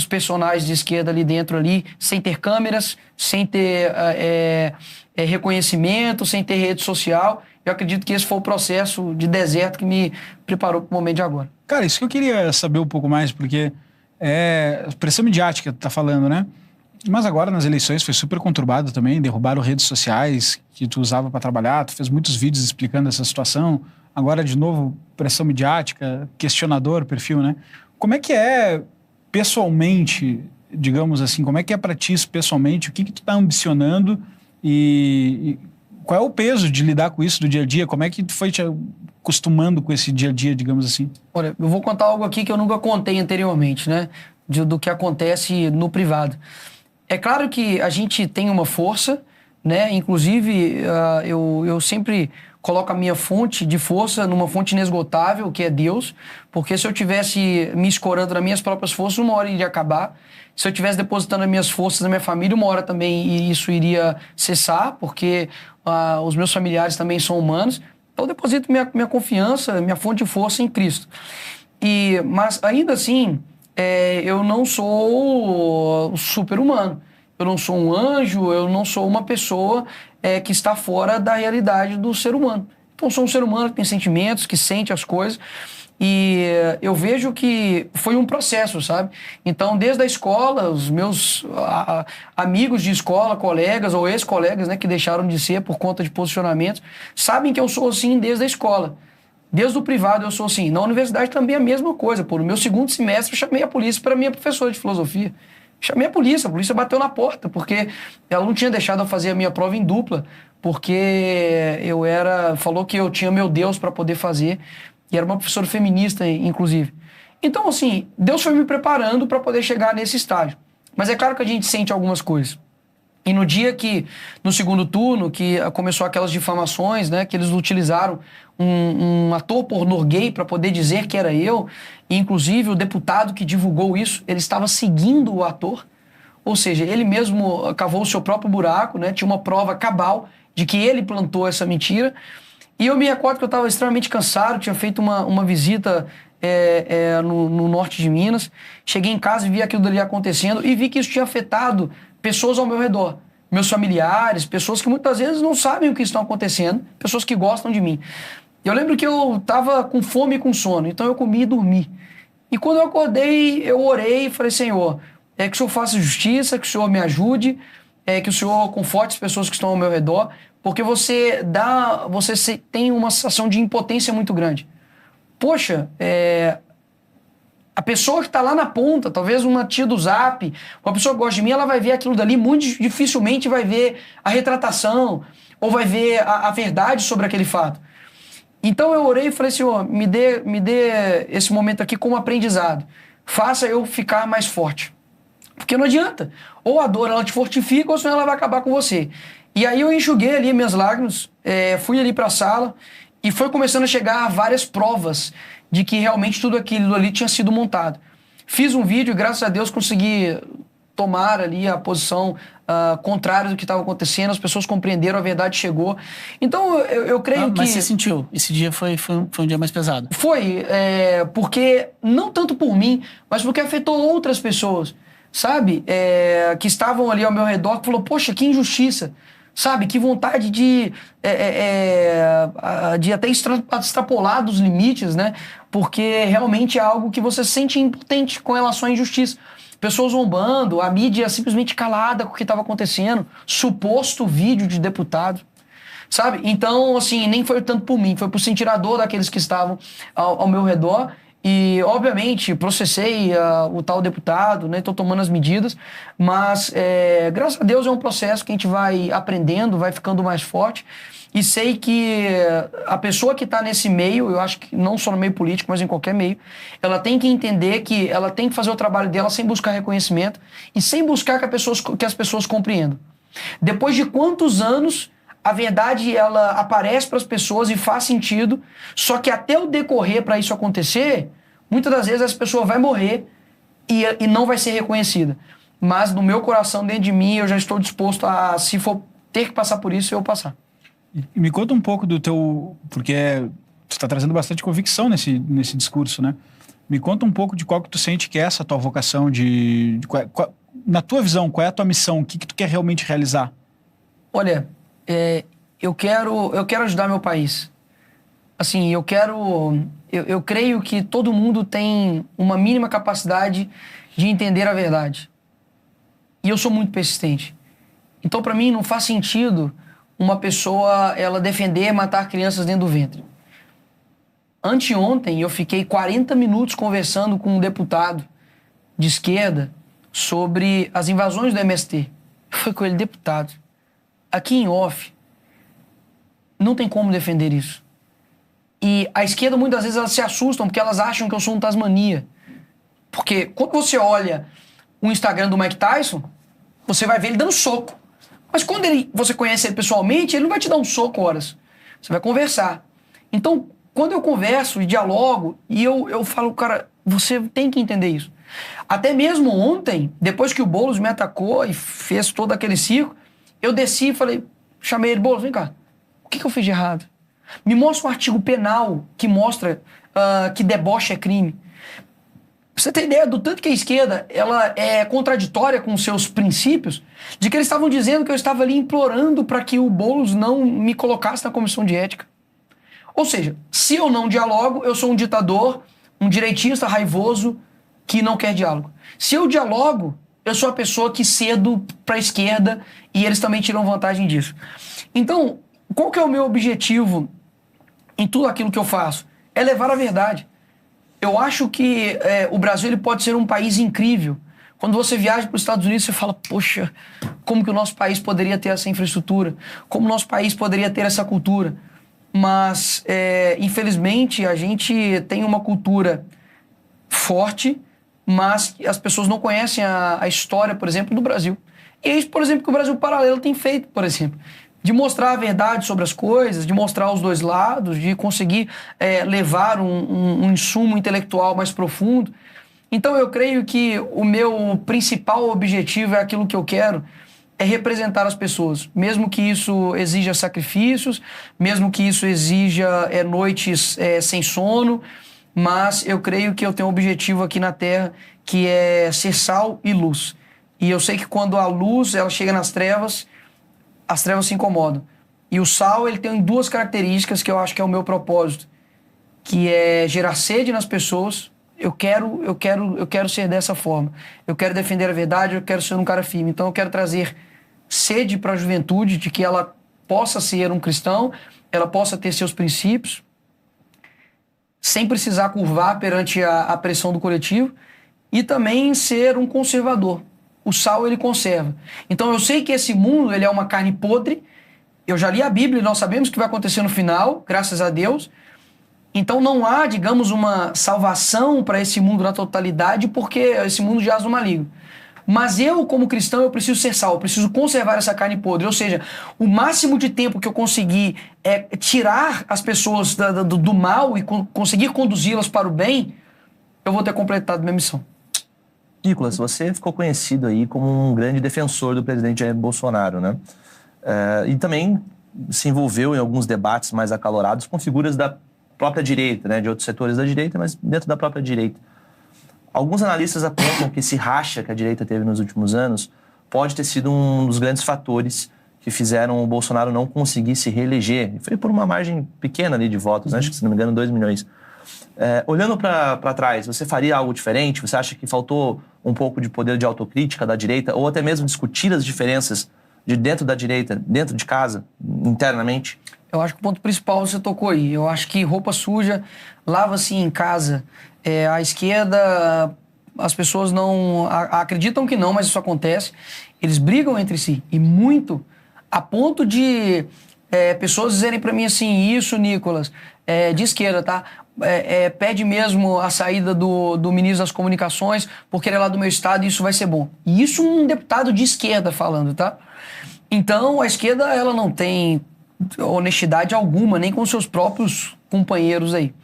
personagens de esquerda ali dentro, sem ter câmeras, sem ter reconhecimento, sem ter rede social. Eu acredito que esse foi o processo de deserto que me preparou para o momento de agora. Cara, isso que eu queria saber um pouco mais, porque pressão midiática, tu tá falando, né? Mas agora nas eleições foi super conturbado também, derrubaram redes sociais que tu usava para trabalhar, tu fez muitos vídeos explicando essa situação, agora de novo pressão midiática, questionador, perfil, né? Como é que é pessoalmente, digamos assim, como é que é para ti isso pessoalmente, o que tu tá ambicionando e qual é o peso de lidar com isso do dia a dia, como é que tu foi te acostumando com esse dia a dia, digamos assim? Olha, eu vou contar algo aqui que eu nunca contei anteriormente, né? Do que acontece no privado. É claro que a gente tem uma força, né? Inclusive, eu sempre coloco a minha fonte de força numa fonte inesgotável, que é Deus, porque se eu tivesse me escorando nas minhas próprias forças, uma hora iria acabar. Se eu estivesse depositando as minhas forças na minha família, uma hora também isso iria cessar, porque os meus familiares também são humanos. Então, eu deposito minha confiança, minha fonte de força em Cristo. Mas, ainda assim, eu não sou super-humano. Eu não sou um anjo, eu não sou uma pessoa que está fora da realidade do ser humano. Então, eu sou um ser humano que tem sentimentos, que sente as coisas. E eu vejo que foi um processo, sabe? Então, desde a escola, os meus amigos de escola, colegas ou ex-colegas, né, que deixaram de ser por conta de posicionamentos, sabem que eu sou assim desde a escola. Desde o privado eu sou assim. Na universidade também é a mesma coisa. No meu segundo semestre eu chamei a polícia para minha professora de filosofia. Chamei a polícia bateu na porta, porque ela não tinha deixado eu fazer a minha prova em dupla, porque falou que eu tinha meu Deus para poder fazer, e era uma professora feminista, inclusive. Então, assim, Deus foi me preparando para poder chegar nesse estágio. Mas é claro que a gente sente algumas coisas. E no dia que, no segundo turno, que começou aquelas difamações, né, que eles utilizaram um ator pornô gay para poder dizer que era eu, e inclusive o deputado que divulgou isso, ele estava seguindo o ator, ou seja, ele mesmo cavou o seu próprio buraco, né, tinha uma prova cabal de que ele plantou essa mentira, e eu me recordo que eu estava extremamente cansado, tinha feito uma visita no norte de Minas, cheguei em casa e vi aquilo dali acontecendo, e vi que isso tinha afetado pessoas ao meu redor, meus familiares, pessoas que muitas vezes não sabem o que está acontecendo, pessoas que gostam de mim. Eu lembro que eu estava com fome e com sono, então eu comi e dormi. E quando eu acordei, eu orei e falei, Senhor, que o Senhor faça justiça, que o Senhor me ajude, que o Senhor conforte as pessoas que estão ao meu redor, Porque você tem uma sensação de impotência muito grande. Poxa, a pessoa que está lá na ponta, talvez uma tia do Zap, uma pessoa que gosta de mim, ela vai ver aquilo dali, muito dificilmente vai ver a retratação ou vai ver a verdade sobre aquele fato. Então eu orei e falei, Senhor, me dê esse momento aqui como aprendizado. Faça eu ficar mais forte. Porque não adianta. Ou a dor ela te fortifica ou senão ela vai acabar com você. E aí eu enxuguei ali minhas lágrimas, fui ali para a sala e foi começando a chegar várias provas de que realmente tudo aquilo ali tinha sido montado. Fiz um vídeo e graças a Deus consegui tomar ali a posição contrária do que estava acontecendo, as pessoas compreenderam, a verdade chegou. Então eu creio que... Mas você sentiu? Esse dia foi um dia mais pesado? Foi, porque não tanto por mim, mas porque afetou outras pessoas, sabe? Que estavam ali ao meu redor, que falou, poxa, que injustiça. Sabe, que vontade de até extrapolar dos limites, né? Porque realmente é algo que você se sente impotente com relação à injustiça. Pessoas zombando, a mídia simplesmente calada com o que estava acontecendo, suposto vídeo de deputado, sabe? Então, assim, nem foi tanto por mim, foi por sentir a dor daqueles que estavam ao meu redor. E, obviamente, processei o tal deputado, né? Estou tomando as medidas, mas, graças a Deus, é um processo que a gente vai aprendendo, vai ficando mais forte. E sei que a pessoa que está nesse meio, eu acho que não só no meio político, mas em qualquer meio, ela tem que entender que ela tem que fazer o trabalho dela sem buscar reconhecimento e sem buscar que as pessoas compreendam. Depois de quantos anos a verdade ela aparece para as pessoas e faz sentido, só que até o decorrer para isso acontecer, muitas das vezes essa pessoa vai morrer e não vai ser reconhecida. Mas no meu coração, dentro de mim, eu já estou disposto a, se for ter que passar por isso, eu passar. E me conta um pouco do teu... Porque tu está trazendo bastante convicção nesse discurso, né? Me conta um pouco de qual que tu sente que é essa tua vocação, na tua visão, qual é a tua missão, o que tu quer realmente realizar? Olha, eu quero ajudar meu país. Assim, eu creio que todo mundo tem uma mínima capacidade de entender a verdade. E eu sou muito persistente. Então, para mim, não faz sentido uma pessoa ela defender matar crianças dentro do ventre. Anteontem, eu fiquei 40 minutos conversando com um deputado de esquerda sobre as invasões do MST. Foi com ele, deputado. Aqui em off, não tem como defender isso. E a esquerda, muitas vezes, elas se assustam porque elas acham que eu sou um Tasmania. Porque quando você olha o Instagram do Mike Tyson, você vai ver ele dando soco. Mas quando você conhece ele pessoalmente, ele não vai te dar um soco horas. Você vai conversar. Então, quando eu converso e dialogo, e eu falo, cara, você tem que entender isso. Até mesmo ontem, depois que o Boulos me atacou e fez todo aquele circo, eu desci e falei, chamei ele, Boulos, vem cá, o que eu fiz de errado? Me mostra um artigo penal que mostra que deboche é crime. Pra você ter ideia do tanto que a esquerda ela é contraditória com seus princípios, de que eles estavam dizendo que eu estava ali implorando para que o Boulos não me colocasse na comissão de ética. Ou seja, se eu não dialogo, eu sou um ditador, um direitista raivoso que não quer diálogo. Se eu dialogo, eu sou a pessoa que cedo para a esquerda e eles também tiram vantagem disso. Então, qual que é o meu objetivo em tudo aquilo que eu faço? É levar a verdade. Eu acho que o Brasil ele pode ser um país incrível. Quando você viaja para os Estados Unidos, você fala, poxa, como que o nosso país poderia ter essa infraestrutura? Como o nosso país poderia ter essa cultura? Mas, infelizmente, a gente tem uma cultura forte, mas as pessoas não conhecem a história, por exemplo, do Brasil. E é isso, por exemplo, que o Brasil Paralelo tem feito, por exemplo. De mostrar a verdade sobre as coisas, de mostrar os dois lados, de conseguir levar um insumo intelectual mais profundo. Então eu creio que o meu principal objetivo é aquilo que eu quero, é representar as pessoas. Mesmo que isso exija sacrifícios, mesmo que isso exija noites sem sono, mas eu creio que eu tenho um objetivo aqui na Terra que é ser sal e luz. E eu sei que quando a luz ela chega nas trevas, as trevas se incomodam. E o sal, ele tem duas características que eu acho que é o meu propósito, que é gerar sede nas pessoas. Eu quero ser dessa forma. Eu quero defender a verdade, eu quero ser um cara firme. Então eu quero trazer sede para a juventude, de que ela possa ser um cristão, ela possa ter seus princípios, sem precisar curvar perante a pressão do coletivo, e também ser um conservador. O sal, ele conserva. Então, eu sei que esse mundo, ele é uma carne podre. Eu já li a Bíblia e nós sabemos o que vai acontecer no final, graças a Deus. Então, não há, digamos, uma salvação para esse mundo na totalidade, porque esse mundo jaz no maligno. Mas eu, como cristão, eu preciso ser sal, eu preciso conservar essa carne podre. Ou seja, o máximo de tempo que eu conseguir tirar as pessoas do mal e conseguir conduzi-las para o bem, eu vou ter completado minha missão. Nicolas, você ficou conhecido aí como um grande defensor do presidente Jair Bolsonaro, né? E também se envolveu em alguns debates mais acalorados com figuras da própria direita, né? De outros setores da direita, mas dentro da própria direita. Alguns analistas apontam que esse racha que a direita teve nos últimos anos pode ter sido um dos grandes fatores que fizeram o Bolsonaro não conseguir se reeleger. Foi por uma margem pequena ali de votos, né? Acho que, se não me engano, 2 milhões. Olhando para trás, você faria algo diferente? Você acha que faltou um pouco de poder de autocrítica da direita, ou até mesmo discutir as diferenças de dentro da direita, dentro de casa, internamente? Eu acho que o ponto principal você tocou aí. Eu acho que roupa suja lava-se em casa. A esquerda, as pessoas não acreditam que não, mas isso acontece. Eles brigam entre si, e muito, a ponto de pessoas dizerem para mim assim: isso, Nicolas, de esquerda, tá? Pede mesmo a saída do ministro das Comunicações, porque ele é lá do meu estado e isso vai ser bom. E isso um deputado de esquerda falando, tá? Então, a esquerda, ela não tem honestidade alguma, nem com seus próprios companheiros aí.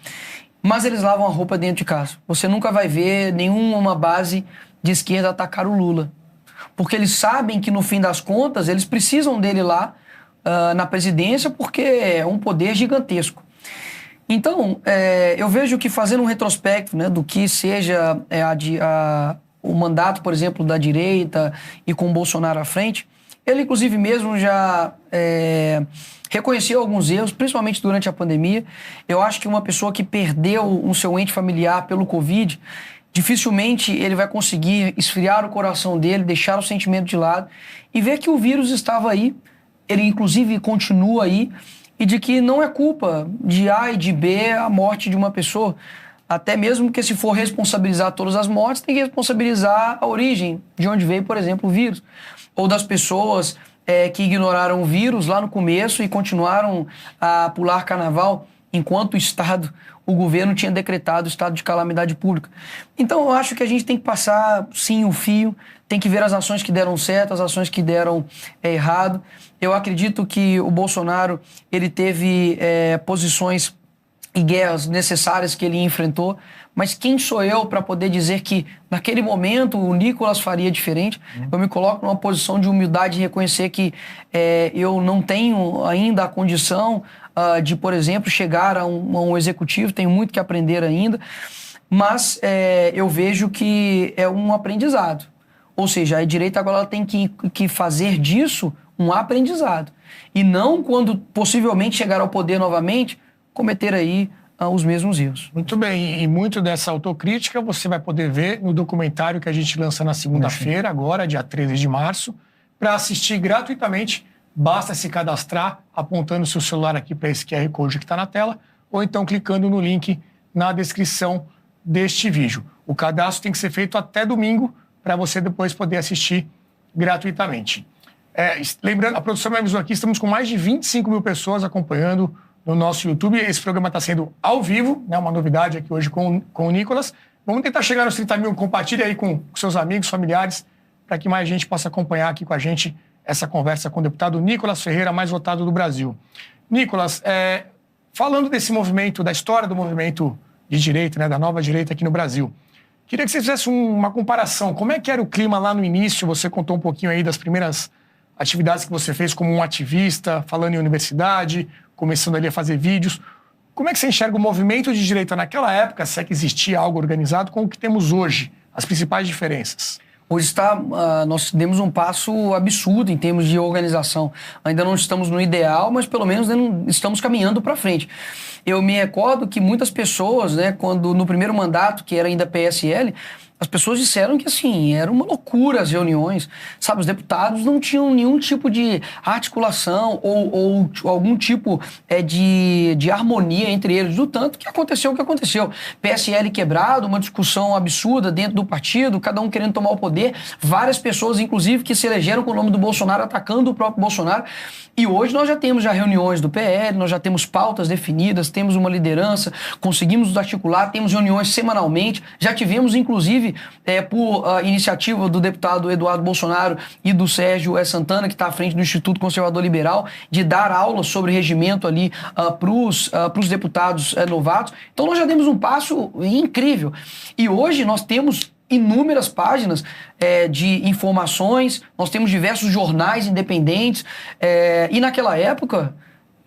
Mas eles lavam a roupa dentro de casa. Você nunca vai ver nenhuma base de esquerda atacar o Lula. Porque eles sabem que, no fim das contas, eles precisam dele lá na presidência, porque é um poder gigantesco. Então, eu vejo que, fazendo um retrospecto, né, do que seja o mandato, por exemplo, da direita e com o Bolsonaro à frente, ele, inclusive, mesmo já reconheceu alguns erros, principalmente durante a pandemia. Eu acho que uma pessoa que perdeu o seu ente familiar pelo Covid, dificilmente ele vai conseguir esfriar o coração dele, deixar o sentimento de lado e ver que o vírus estava aí, ele, inclusive, continua aí, e de que não é culpa de A e de B a morte de uma pessoa. Até mesmo que, se for responsabilizar todas as mortes, tem que responsabilizar a origem, de onde veio, por exemplo, o vírus. Ou das pessoas que ignoraram o vírus lá no começo e continuaram a pular carnaval, enquanto o governo tinha decretado o estado de calamidade pública. Então, eu acho que a gente tem que passar, sim, o fio, tem que ver as ações que deram certo, as ações que deram errado. Eu acredito que o Bolsonaro, ele teve posições e guerras necessárias que ele enfrentou, mas quem sou eu para poder dizer que, naquele momento, o Nicolas faria diferente? Eu me coloco numa posição de humildade e reconhecer que eu não tenho ainda a condição de, por exemplo, chegar a um executivo, tenho muito que aprender ainda, mas eu vejo que é um aprendizado. Ou seja, a direita agora ela tem que fazer disso um aprendizado. E não, quando possivelmente chegar ao poder novamente, cometer aí os mesmos erros. Muito bem, e muito dessa autocrítica você vai poder ver no documentário que a gente lança na segunda-feira, agora, dia 13 de março. Para assistir gratuitamente, basta se cadastrar apontando seu celular aqui para esse QR Code que está na tela, ou então clicando no link na descrição deste vídeo. O cadastro tem que ser feito até domingo, para você depois poder assistir gratuitamente. Lembrando, a produção me avisou aqui, estamos com mais de 25 mil pessoas acompanhando no nosso YouTube. Esse programa está sendo ao vivo, né, uma novidade aqui hoje com o Nicolas. Vamos tentar chegar nos 30 mil. Compartilhe aí com seus amigos, familiares, para que mais gente possa acompanhar aqui com a gente essa conversa com o deputado Nicolas Ferreira, mais votado do Brasil. Nicolas, falando desse movimento, da história do movimento de direita, né, da nova direita aqui no Brasil, queria que você fizesse uma comparação. Como é que era o clima lá no início? Você contou um pouquinho aí das primeiras atividades que você fez como um ativista, falando em universidade, começando ali a fazer vídeos. Como é que você enxerga o movimento de direita naquela época, se é que existia algo organizado, com o que temos hoje? As principais diferenças? Hoje nós demos um passo absurdo em termos de organização. Ainda não estamos no ideal, mas pelo menos estamos caminhando para frente. Eu me recordo que muitas pessoas, né, quando no primeiro mandato, que era ainda PSL, As pessoas disseram que, assim, era uma loucura as reuniões, sabe? Os deputados não tinham nenhum tipo de articulação ou algum tipo de harmonia entre eles, do tanto que aconteceu o que aconteceu. PSL quebrado, uma discussão absurda dentro do partido, cada um querendo tomar o poder, várias pessoas, inclusive, que se elegeram com o nome do Bolsonaro, atacando o próprio Bolsonaro. E hoje nós já temos reuniões do PL, nós já temos pautas definidas, temos uma liderança, conseguimos nos articular, temos reuniões semanalmente, já tivemos, inclusive, por iniciativa do deputado Eduardo Bolsonaro e do Sérgio Santana, que está à frente do Instituto Conservador Liberal, de dar aulas sobre regimento ali para os deputados novatos. Então nós já demos um passo incrível. E hoje nós temos inúmeras páginas de informações, nós temos diversos jornais independentes, e naquela época,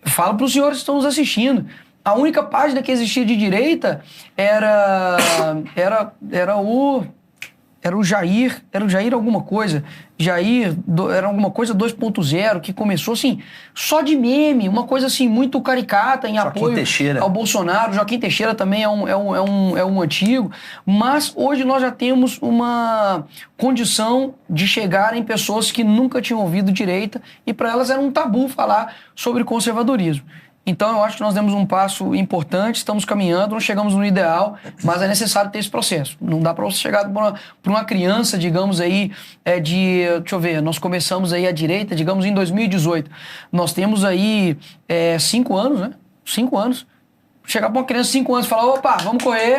falo para os senhores que estão nos assistindo, a única página que existia de direita era o Jair alguma coisa. Era alguma coisa 2.0, que começou assim, só de meme, uma coisa assim muito caricata em apoio ao Bolsonaro. Joaquim Teixeira também é um antigo. Mas hoje nós já temos uma condição de chegar em pessoas que nunca tinham ouvido direita e para elas era um tabu falar sobre conservadorismo. Então, eu acho que nós demos um passo importante, estamos caminhando, não chegamos no ideal, mas é necessário ter esse processo. Não dá para você chegar para uma criança, digamos aí, deixa eu ver, nós começamos aí à direita, digamos, em 2018. Nós temos aí 5 anos, né? 5 anos. Chegar para uma criança de 5 anos e falar, opa, vamos correr,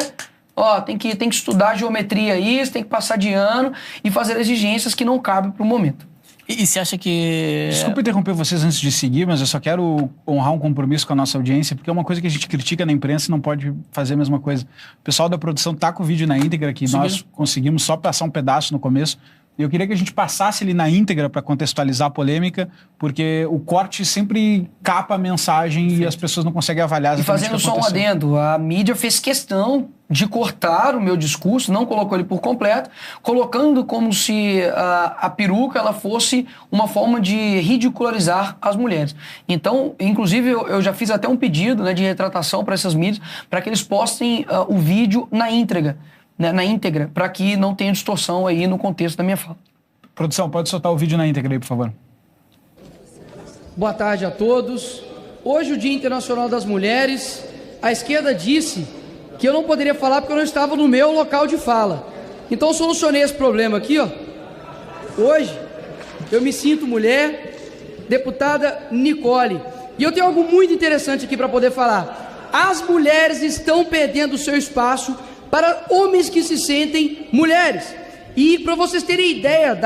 ó, tem que estudar geometria aí, você tem que passar de ano e fazer exigências que não cabem para o momento. E você acha que... Desculpa interromper vocês antes de seguir, mas eu só quero honrar um compromisso com a nossa audiência, porque é uma coisa que a gente critica na imprensa e não pode fazer a mesma coisa. O pessoal da produção tá com o vídeo na íntegra, que nós conseguimos só passar um pedaço no começo. E eu queria que a gente passasse ele na íntegra para contextualizar a polêmica, porque o corte sempre capa a mensagem e as pessoas não conseguem avaliar exatamente o que aconteceu. E fazendo só um adendo, a mídia fez questão de cortar o meu discurso, não colocou ele por completo, colocando como se a peruca ela fosse uma forma de ridicularizar as mulheres. Então, inclusive, eu já fiz até um pedido, né, de retratação para essas mídias, para que eles postem o vídeo na íntegra, para que não tenha distorção aí no contexto da minha fala. Produção, pode soltar o vídeo na íntegra aí, por favor. Boa tarde a todos. Hoje, o Dia Internacional das Mulheres, a esquerda disse que eu não poderia falar porque eu não estava no meu local de fala. Então, eu solucionei esse problema aqui, ó. Hoje, eu me sinto mulher, deputada Nicole. E eu tenho algo muito interessante aqui para poder falar. As mulheres estão perdendo o seu espaço para homens que se sentem mulheres. E para vocês terem ideia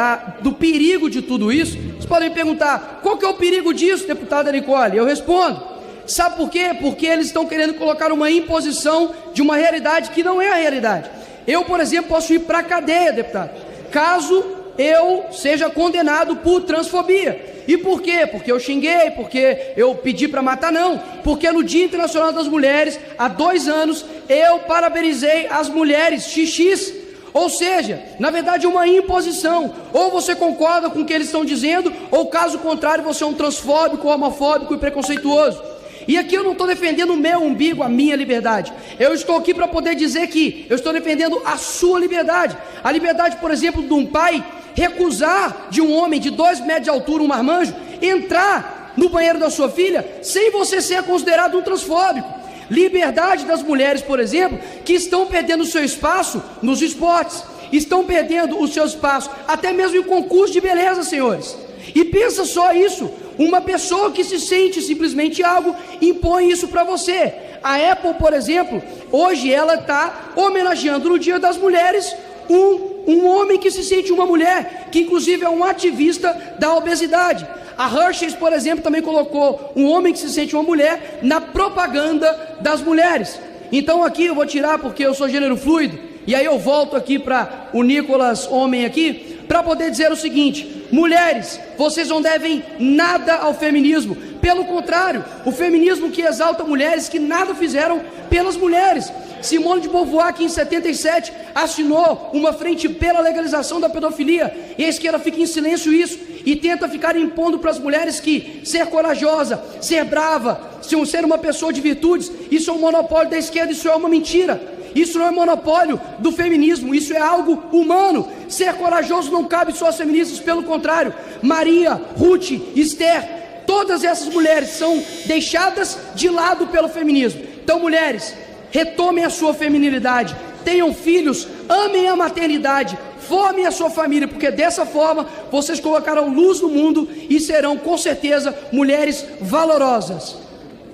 do perigo de tudo isso, vocês podem me perguntar, qual que é o perigo disso, deputada Nicole? Eu respondo, sabe por quê? Porque eles estão querendo colocar uma imposição de uma realidade que não é a realidade. Eu, por exemplo, posso ir para a cadeia, deputado, caso eu seja condenado por transfobia. E por quê? Porque eu xinguei, porque eu pedi para matar? Não, porque no Dia Internacional das Mulheres, há 2 anos, eu parabenizei as mulheres XX. Ou seja, na verdade é uma imposição. Ou você concorda com o que eles estão dizendo, ou caso contrário você é um transfóbico, homofóbico e preconceituoso. E aqui eu não estou defendendo o meu umbigo, a minha liberdade. Eu estou aqui para poder dizer que eu estou defendendo a sua liberdade. A liberdade, por exemplo, de um pai recusar de um homem de 2 metros de altura, um marmanjo, entrar no banheiro da sua filha sem você ser considerado um transfóbico. Liberdade das mulheres, por exemplo, que estão perdendo o seu espaço nos esportes, estão perdendo o seu espaço até mesmo em concurso de beleza, senhores. E pensa só isso, uma pessoa que se sente simplesmente algo, impõe isso para você. A Apple, por exemplo, hoje ela está homenageando no Dia das Mulheres um homem que se sente uma mulher, que inclusive é um ativista da obesidade. A Hershey's, por exemplo, também colocou um homem que se sente uma mulher na propaganda das mulheres. Então aqui eu vou tirar porque eu sou gênero fluido, e aí eu volto aqui para o Nicolas, homem aqui, para poder dizer o seguinte: mulheres, vocês não devem nada ao feminismo. Pelo contrário, o feminismo que exalta mulheres que nada fizeram pelas mulheres. Simone de Beauvoir, que em 77 assinou uma frente pela legalização da pedofilia, e a esquerda fica em silêncio isso, e tenta ficar impondo para as mulheres que ser corajosa, ser brava, ser uma pessoa de virtudes, isso é um monopólio da esquerda, isso é uma mentira. Isso não é monopólio do feminismo, isso é algo humano. Ser corajoso não cabe só às feministas, pelo contrário. Maria, Ruth, Esther, todas essas mulheres são deixadas de lado pelo feminismo. Então, mulheres, retomem a sua feminilidade, tenham filhos, amem a maternidade, formem a sua família, porque dessa forma vocês colocarão luz no mundo e serão, com certeza, mulheres valorosas.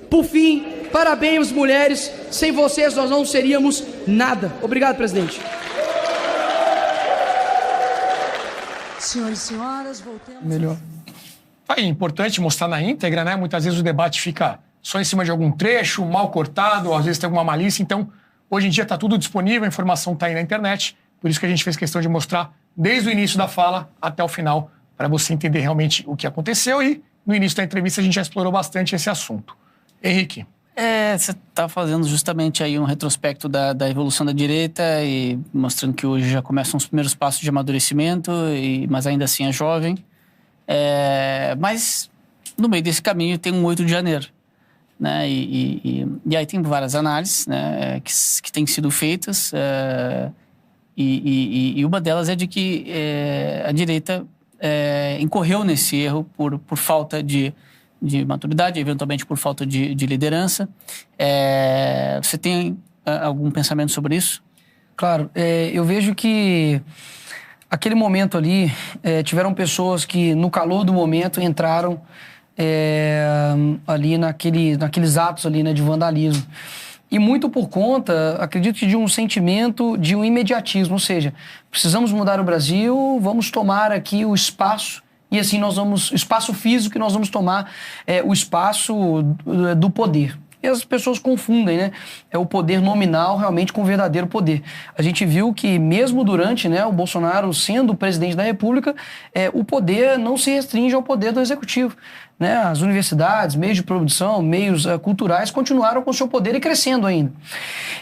Por fim, parabéns, mulheres. Sem vocês nós não seríamos nada. Obrigado, presidente. Senhoras e senhoras, voltemos. Melhor. É importante mostrar na íntegra, né? Muitas vezes o debate fica só em cima de algum trecho, mal cortado, ou às vezes tem alguma malícia. Então, hoje em dia está tudo disponível, a informação está aí na internet. Por isso que a gente fez questão de mostrar desde o início da fala até o final, para você entender realmente o que aconteceu. E no início da entrevista a gente já explorou bastante esse assunto. Henrique. Você está fazendo justamente aí um retrospecto da evolução da direita e mostrando que hoje já começam os primeiros passos de amadurecimento, mas ainda assim é jovem. Mas no meio desse caminho tem um 8 de janeiro. Né? E aí tem várias análises, né, que têm sido feitas. E uma delas é de que a direita incorreu nesse erro por falta de maturidade, eventualmente por falta de liderança. Você tem algum pensamento sobre isso? Claro, eu vejo que aquele momento ali, tiveram pessoas que no calor do momento entraram ali naqueles atos ali, né, de vandalismo. E muito por conta, acredito que de um sentimento de um imediatismo, ou seja, precisamos mudar o Brasil, vamos tomar aqui o espaço, e assim espaço físico, que nós vamos tomar o espaço do poder. E as pessoas confundem, né? O poder nominal realmente com o verdadeiro poder. A gente viu que mesmo durante, né, o Bolsonaro sendo o presidente da República, o poder não se restringe ao poder do executivo. Né? As universidades, meios de produção, meios culturais continuaram com o seu poder e crescendo ainda.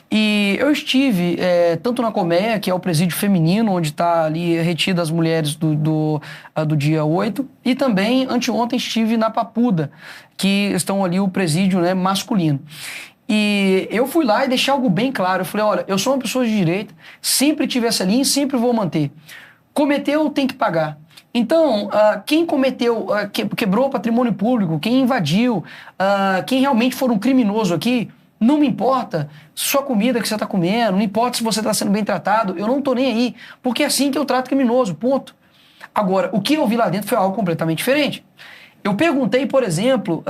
E eu estive tanto na Colmeia, que é o presídio feminino, onde está ali retidas as mulheres do dia 8, e também anteontem estive na Papuda, que estão ali o presídio, né, masculino. E eu fui lá e deixei algo bem claro. Eu falei, olha, eu sou uma pessoa de direita, sempre tive essa linha e sempre vou manter. Cometeu, tem que pagar. Então, quem cometeu, quebrou o patrimônio público, quem invadiu, quem realmente for um criminoso aqui, não me importa sua comida que você está comendo, não importa se você está sendo bem tratado, eu não estou nem aí, porque é assim que eu trato criminoso, ponto. Agora, o que eu vi lá dentro foi algo completamente diferente. Eu perguntei, por exemplo,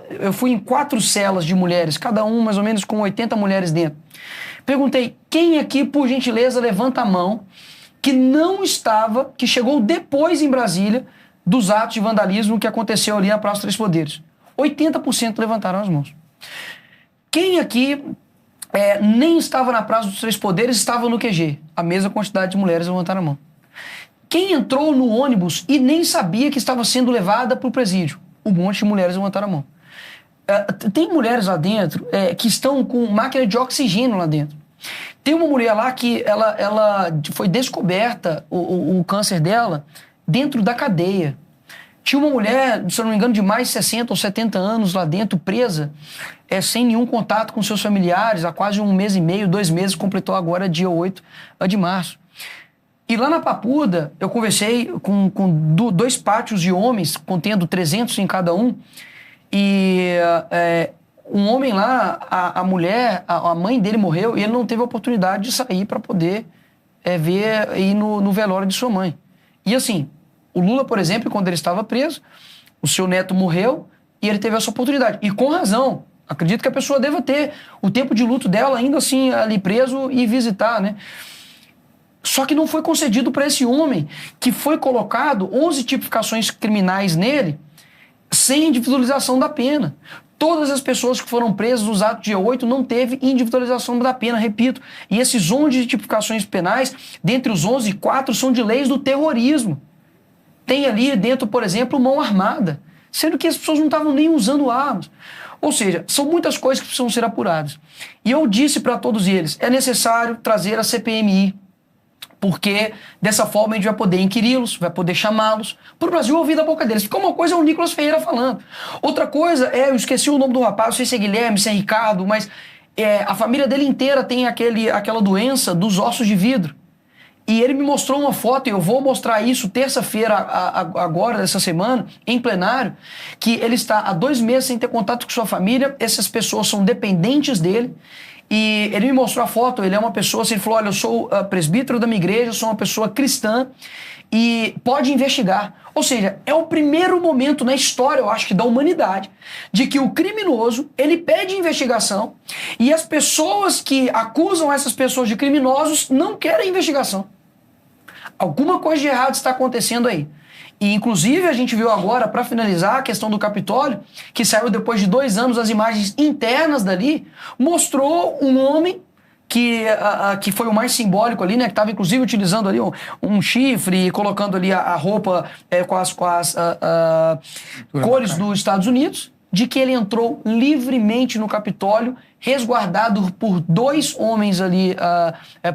eu fui em 4 celas de mulheres, cada um mais ou menos com 80 mulheres dentro. Perguntei, quem aqui, por gentileza, levanta a mão, que chegou depois em Brasília dos atos de vandalismo que aconteceu ali na Praça dos Três Poderes. 80% levantaram as mãos. Quem aqui nem estava na Praça dos Três Poderes, estava no QG? A mesma quantidade de mulheres levantaram a mão. Quem entrou no ônibus e nem sabia que estava sendo levada para o presídio? Um monte de mulheres levantaram a mão. Tem mulheres lá dentro que estão com máquina de oxigênio lá dentro. Tem uma mulher lá que ela foi descoberta, o câncer dela, dentro da cadeia. Tinha uma mulher, se eu não me engano, de mais de 60 ou 70 anos lá dentro, presa, sem nenhum contato com seus familiares, há quase 1 mês e meio, 2 meses, completou agora dia 8 de março. E lá na Papuda, eu conversei com 2 pátios de homens, contendo 300 em cada um, e um homem lá, a mulher, a mãe dele morreu, e ele não teve a oportunidade de sair para poder ir no velório de sua mãe. E assim, o Lula, por exemplo, quando ele estava preso, o seu neto morreu e ele teve essa oportunidade. E com razão. Acredito que a pessoa deva ter o tempo de luto dela ainda assim ali preso e visitar, né? Só que não foi concedido para esse homem que foi colocado 11 tipificações criminais nele sem individualização da pena. Todas as pessoas que foram presas nos atos dia 8 não teve individualização da pena, repito. E esses 11 tipificações penais, dentre os 11, 4 são de leis do terrorismo. Tem ali dentro, por exemplo, mão armada, sendo que as pessoas não estavam nem usando armas. Ou seja, são muitas coisas que precisam ser apuradas. E eu disse para todos eles, é necessário trazer a CPMI, porque dessa forma a gente vai poder inquiri-los, vai poder chamá-los, para o Brasil ouvir da boca deles. Ficou uma coisa é o Nicolas Ferreira falando. Outra coisa eu esqueci o nome do rapaz, não sei se é Guilherme, se é Ricardo, mas a família dele inteira tem aquela doença dos ossos de vidro. E ele me mostrou uma foto, e eu vou mostrar isso terça-feira, agora, dessa semana, em plenário, que ele está há 2 meses sem ter contato com sua família, essas pessoas são dependentes dele, e ele me mostrou a foto, ele é uma pessoa, assim, ele falou, olha, eu sou presbítero da minha igreja, sou uma pessoa cristã, e pode investigar. Ou seja, é o primeiro momento na história, eu acho que da humanidade, de que o criminoso, ele pede investigação, e as pessoas que acusam essas pessoas de criminosos não querem investigação. Alguma coisa de errado está acontecendo aí. E, inclusive, a gente viu agora, para finalizar, a questão do Capitólio, que saiu depois de 2 anos, as imagens internas dali, mostrou um homem que foi o mais simbólico ali, né? Que estava, inclusive, utilizando ali um chifre e colocando ali a roupa com as cores dos Estados Unidos, de que ele entrou livremente no Capitólio, resguardado por 2 homens ali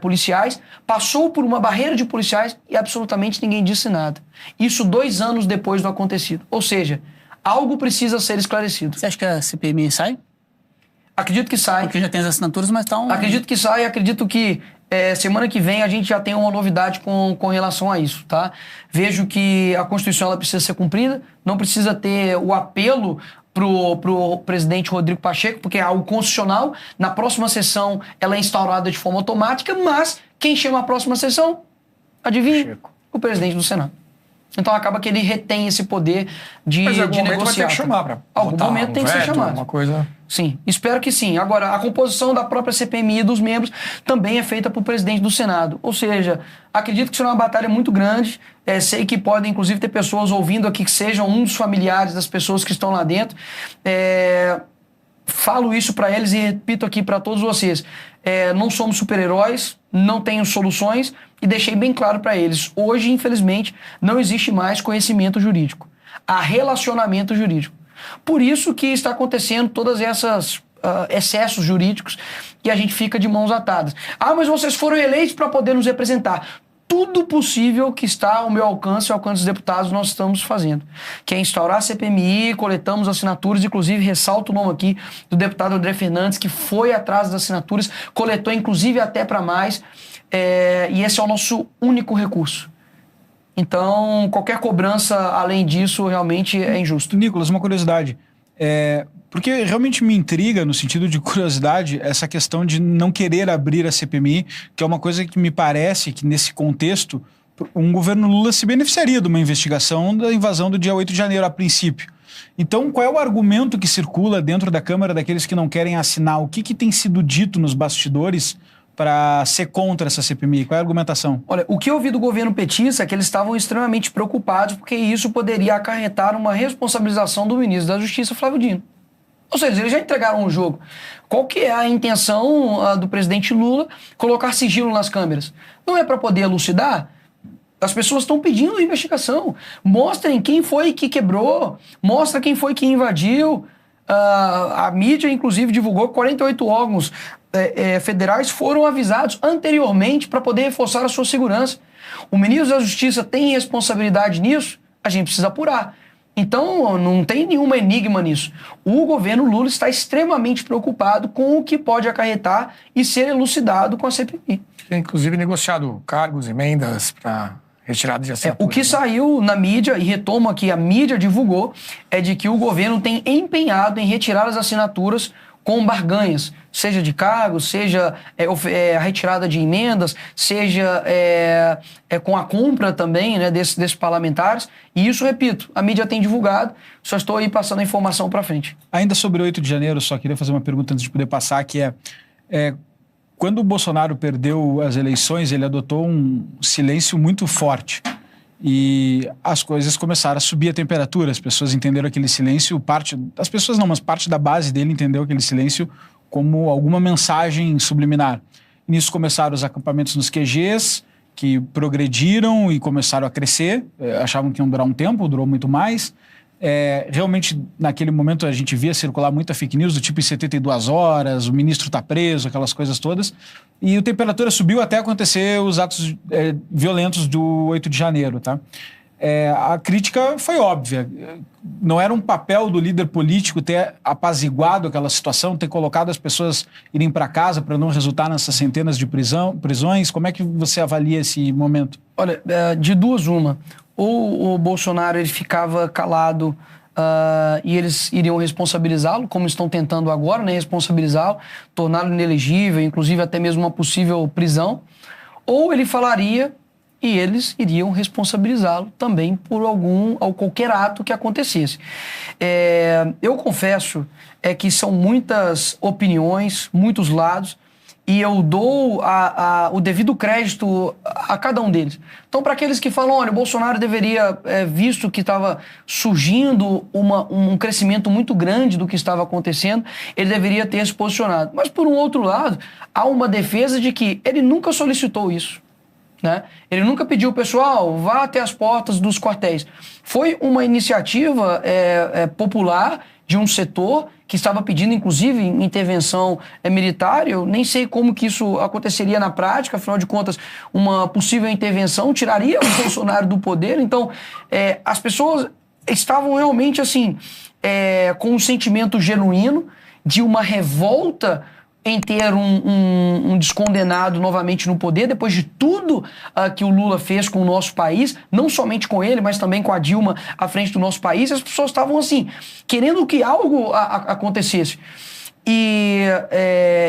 policiais, passou por uma barreira de policiais e absolutamente ninguém disse nada. Isso 2 anos depois do acontecido. Ou seja, algo precisa ser esclarecido. Você acha que a CPMI sai? Acredito que sai. Porque já tem as assinaturas, mas tá Acredito que sai, acredito que semana que vem a gente já tem uma novidade com relação a isso, tá? Vejo que a Constituição ela precisa ser cumprida, não precisa ter o apelo pro presidente Rodrigo Pacheco, porque é algo constitucional. Na próxima sessão ela é instaurada de forma automática, mas quem chama a próxima sessão? Adivinha? Pacheco. O presidente do Senado. Então acaba que ele retém esse poder de negociar. Mas algum momento vai ter que chamar para algum momento tem que ser chamado. Uma coisa... Sim, espero que sim. Agora, a composição da própria CPMI e dos membros também é feita por presidente do Senado. Ou seja, acredito que será uma batalha muito grande. Sei que podem, inclusive, ter pessoas ouvindo aqui que sejam um dos familiares das pessoas que estão lá dentro. Falo isso para eles e repito aqui para todos vocês. Não somos super-heróis, não tenho soluções e deixei bem claro para eles. Hoje, infelizmente, não existe mais conhecimento jurídico. Há relacionamento jurídico. Por isso que está acontecendo todas essas excessos jurídicos e a gente fica de mãos atadas. Ah, mas vocês foram eleitos para poder nos representar. Tudo possível que está ao meu alcance e ao alcance dos deputados nós estamos fazendo. Que é instaurar a CPMI, coletamos assinaturas, inclusive ressalto o nome aqui do deputado André Fernandes, que foi atrás das assinaturas, coletou inclusive até para mais, e esse é o nosso único recurso. Então, qualquer cobrança além disso realmente é injusto. Nicolas, uma curiosidade. Porque realmente me intriga, no sentido de curiosidade, essa questão de não querer abrir a CPMI, que é uma coisa que me parece que, nesse contexto, um governo Lula se beneficiaria de uma investigação da invasão do dia 8 de janeiro, a princípio. Então, qual é o argumento que circula dentro da Câmara daqueles que não querem assinar? O que tem sido dito nos bastidores para ser contra essa CPMI? Qual é a argumentação? Olha, o que eu ouvi do governo petista é que eles estavam extremamente preocupados porque isso poderia acarretar uma responsabilização do ministro da Justiça, Flávio Dino. Ou seja, eles já entregaram o jogo. Qual que é a intenção do presidente Lula colocar sigilo nas câmeras? Não é para poder elucidar? As pessoas estão pedindo investigação. Mostrem quem foi que quebrou, mostra quem foi que invadiu. A mídia, inclusive, divulgou que 48 órgãos federais foram avisados anteriormente para poder reforçar a sua segurança. O ministro da Justiça tem responsabilidade nisso? A gente precisa apurar. Então, não tem nenhum enigma nisso. O governo Lula está extremamente preocupado com o que pode acarretar e ser elucidado com a CPMI. Inclusive negociado cargos, emendas para retirada de assinaturas. O que saiu na mídia, e retomo aqui, a mídia divulgou, é de que o governo tem empenhado em retirar as assinaturas com barganhas, seja de cargos, seja a retirada de emendas, seja com a compra também, né, desses parlamentares. E isso, repito, a mídia tem divulgado, só estou aí passando a informação para frente. Ainda sobre o 8 de janeiro, só queria fazer uma pergunta antes de poder passar, que quando o Bolsonaro perdeu as eleições, ele adotou um silêncio muito forte. E as coisas começaram a subir a temperatura, as pessoas entenderam aquele silêncio, as pessoas não, mas parte da base dele entendeu aquele silêncio como alguma mensagem subliminar. E nisso começaram os acampamentos nos QGs, que progrediram e começaram a crescer, achavam que iam durar um tempo, durou muito mais. Realmente, naquele momento, a gente via circular muita fake news, do tipo em 72 horas, o ministro está preso, aquelas coisas todas. E a temperatura subiu até acontecer os atos violentos do 8 de janeiro, tá? a crítica foi óbvia. Não era um papel do líder político ter apaziguado aquela situação, ter colocado as pessoas irem para casa para não resultar nessas centenas de prisões? Como é que você avalia esse momento? Olha, de duas uma. Ou o Bolsonaro ele ficava calado e eles iriam responsabilizá-lo, como estão tentando agora, né, responsabilizá-lo, torná-lo inelegível, inclusive até mesmo uma possível prisão, ou ele falaria e eles iriam responsabilizá-lo também por qualquer ato que acontecesse. Eu confesso que são muitas opiniões, muitos lados, e eu dou o devido crédito a cada um deles. Então, para aqueles que falam, olha, o Bolsonaro deveria, visto que estava surgindo um crescimento muito grande do que estava acontecendo, ele deveria ter se posicionado. Mas, por um outro lado, há uma defesa de que ele nunca solicitou isso. Né? Ele nunca pediu, pessoal, vá até as portas dos quartéis. Foi uma iniciativa popular de um setor que estava pedindo, inclusive, intervenção militar. Eu nem sei como que isso aconteceria na prática, afinal de contas, uma possível intervenção tiraria o Bolsonaro do poder. Então, as pessoas estavam realmente assim, com um sentimento genuíno de uma revolta em ter um descondenado novamente no poder, depois de tudo que o Lula fez com o nosso país, não somente com ele, mas também com a Dilma à frente do nosso país. As pessoas estavam assim, querendo que algo acontecesse. E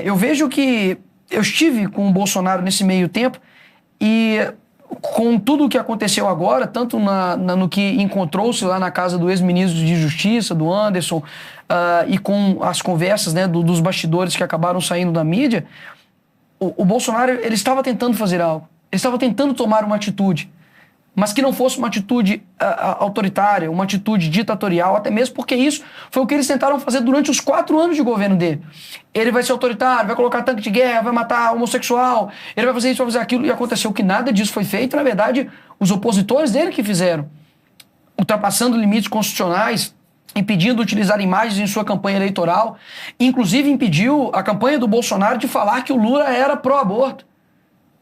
eu vejo que eu estive com o Bolsonaro nesse meio tempo e com tudo o que aconteceu agora, tanto no que encontrou-se lá na casa do ex-ministro de Justiça, do Anderson, e com as conversas, né, dos bastidores que acabaram saindo da mídia, o Bolsonaro ele estava tentando fazer algo, ele estava tentando tomar uma atitude, mas que não fosse uma atitude autoritária, uma atitude ditatorial, até mesmo porque isso foi o que eles tentaram fazer durante os 4 anos de governo dele. Ele vai ser autoritário, vai colocar tanque de guerra, vai matar homossexual, ele vai fazer isso, vai fazer aquilo, e aconteceu que nada disso foi feito. Na verdade, os opositores dele que fizeram, ultrapassando limites constitucionais, impedindo utilizar imagens em sua campanha eleitoral, inclusive impediu a campanha do Bolsonaro de falar que o Lula era pró-aborto.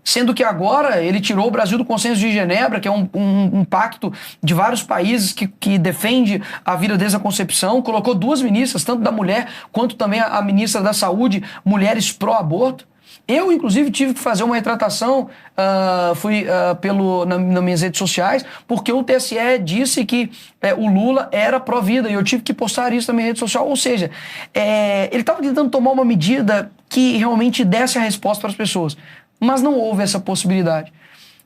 Sendo que agora ele tirou o Brasil do Consenso de Genebra, que é um pacto de vários países que defende a vida desde a concepção, colocou 2 ministras, tanto da mulher quanto também a ministra da Saúde, mulheres pró-aborto. Eu, inclusive, tive que fazer uma retratação, fui nas minhas redes sociais, porque o TSE disse que o Lula era pró-vida, e eu tive que postar isso na minha rede social. Ou seja, ele estava tentando tomar uma medida que realmente desse a resposta para as pessoas. Mas não houve essa possibilidade.